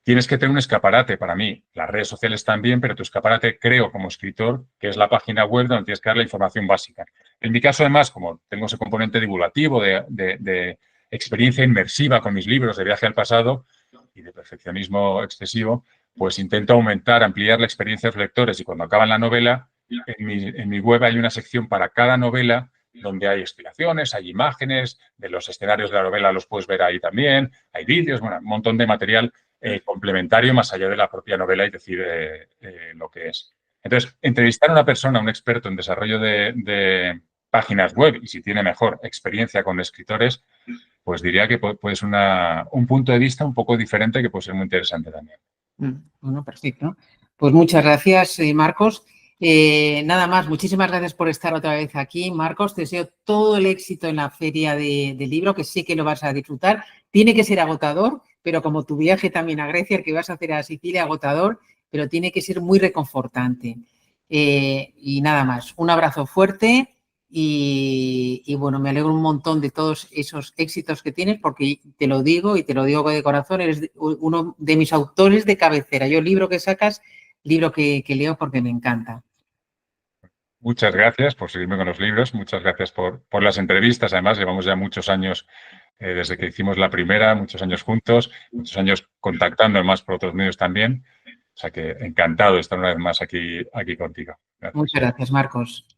Speaker 1: Tienes que tener un escaparate para mí. Las redes sociales también, pero tu escaparate, creo, como escritor, que es la página web donde tienes que dar la información básica. En mi caso, además, como tengo ese componente divulgativo de experiencia inmersiva con mis libros de viaje al pasado y de perfeccionismo excesivo, pues intento aumentar, ampliar la experiencia de los lectores y cuando acaban la novela, en mi web hay una sección para cada novela donde hay explicaciones, hay imágenes, de los escenarios de la novela los puedes ver ahí también, hay vídeos, bueno, un montón de material complementario más allá de la propia novela y decir lo que es. Entonces, entrevistar a una persona, un experto en desarrollo de páginas web y si tiene mejor experiencia con escritores, pues diría que puede ser un punto de vista un poco diferente que puede ser muy interesante también.
Speaker 2: Bueno, perfecto. Pues muchas gracias, Marcos. Nada más, muchísimas gracias por estar otra vez aquí, Marcos. Te deseo todo el éxito en la feria del libro, que sé que lo vas a disfrutar. Tiene que ser agotador, pero como tu viaje también a Grecia, el que vas a hacer a Sicilia, agotador, pero tiene que ser muy reconfortante. Y nada más, un abrazo fuerte y bueno, me alegro un montón de todos esos éxitos que tienes porque te lo digo y te lo digo de corazón, eres uno de mis autores de cabecera. Yo el libro que sacas, libro que leo porque me encanta.
Speaker 1: Muchas gracias por seguirme con los libros, muchas gracias por las entrevistas. Además, llevamos ya muchos años desde que hicimos la primera, muchos años juntos, muchos años contactando además por otros medios también. O sea que encantado de estar una vez más aquí contigo. Gracias.
Speaker 2: Muchas gracias, Marcos.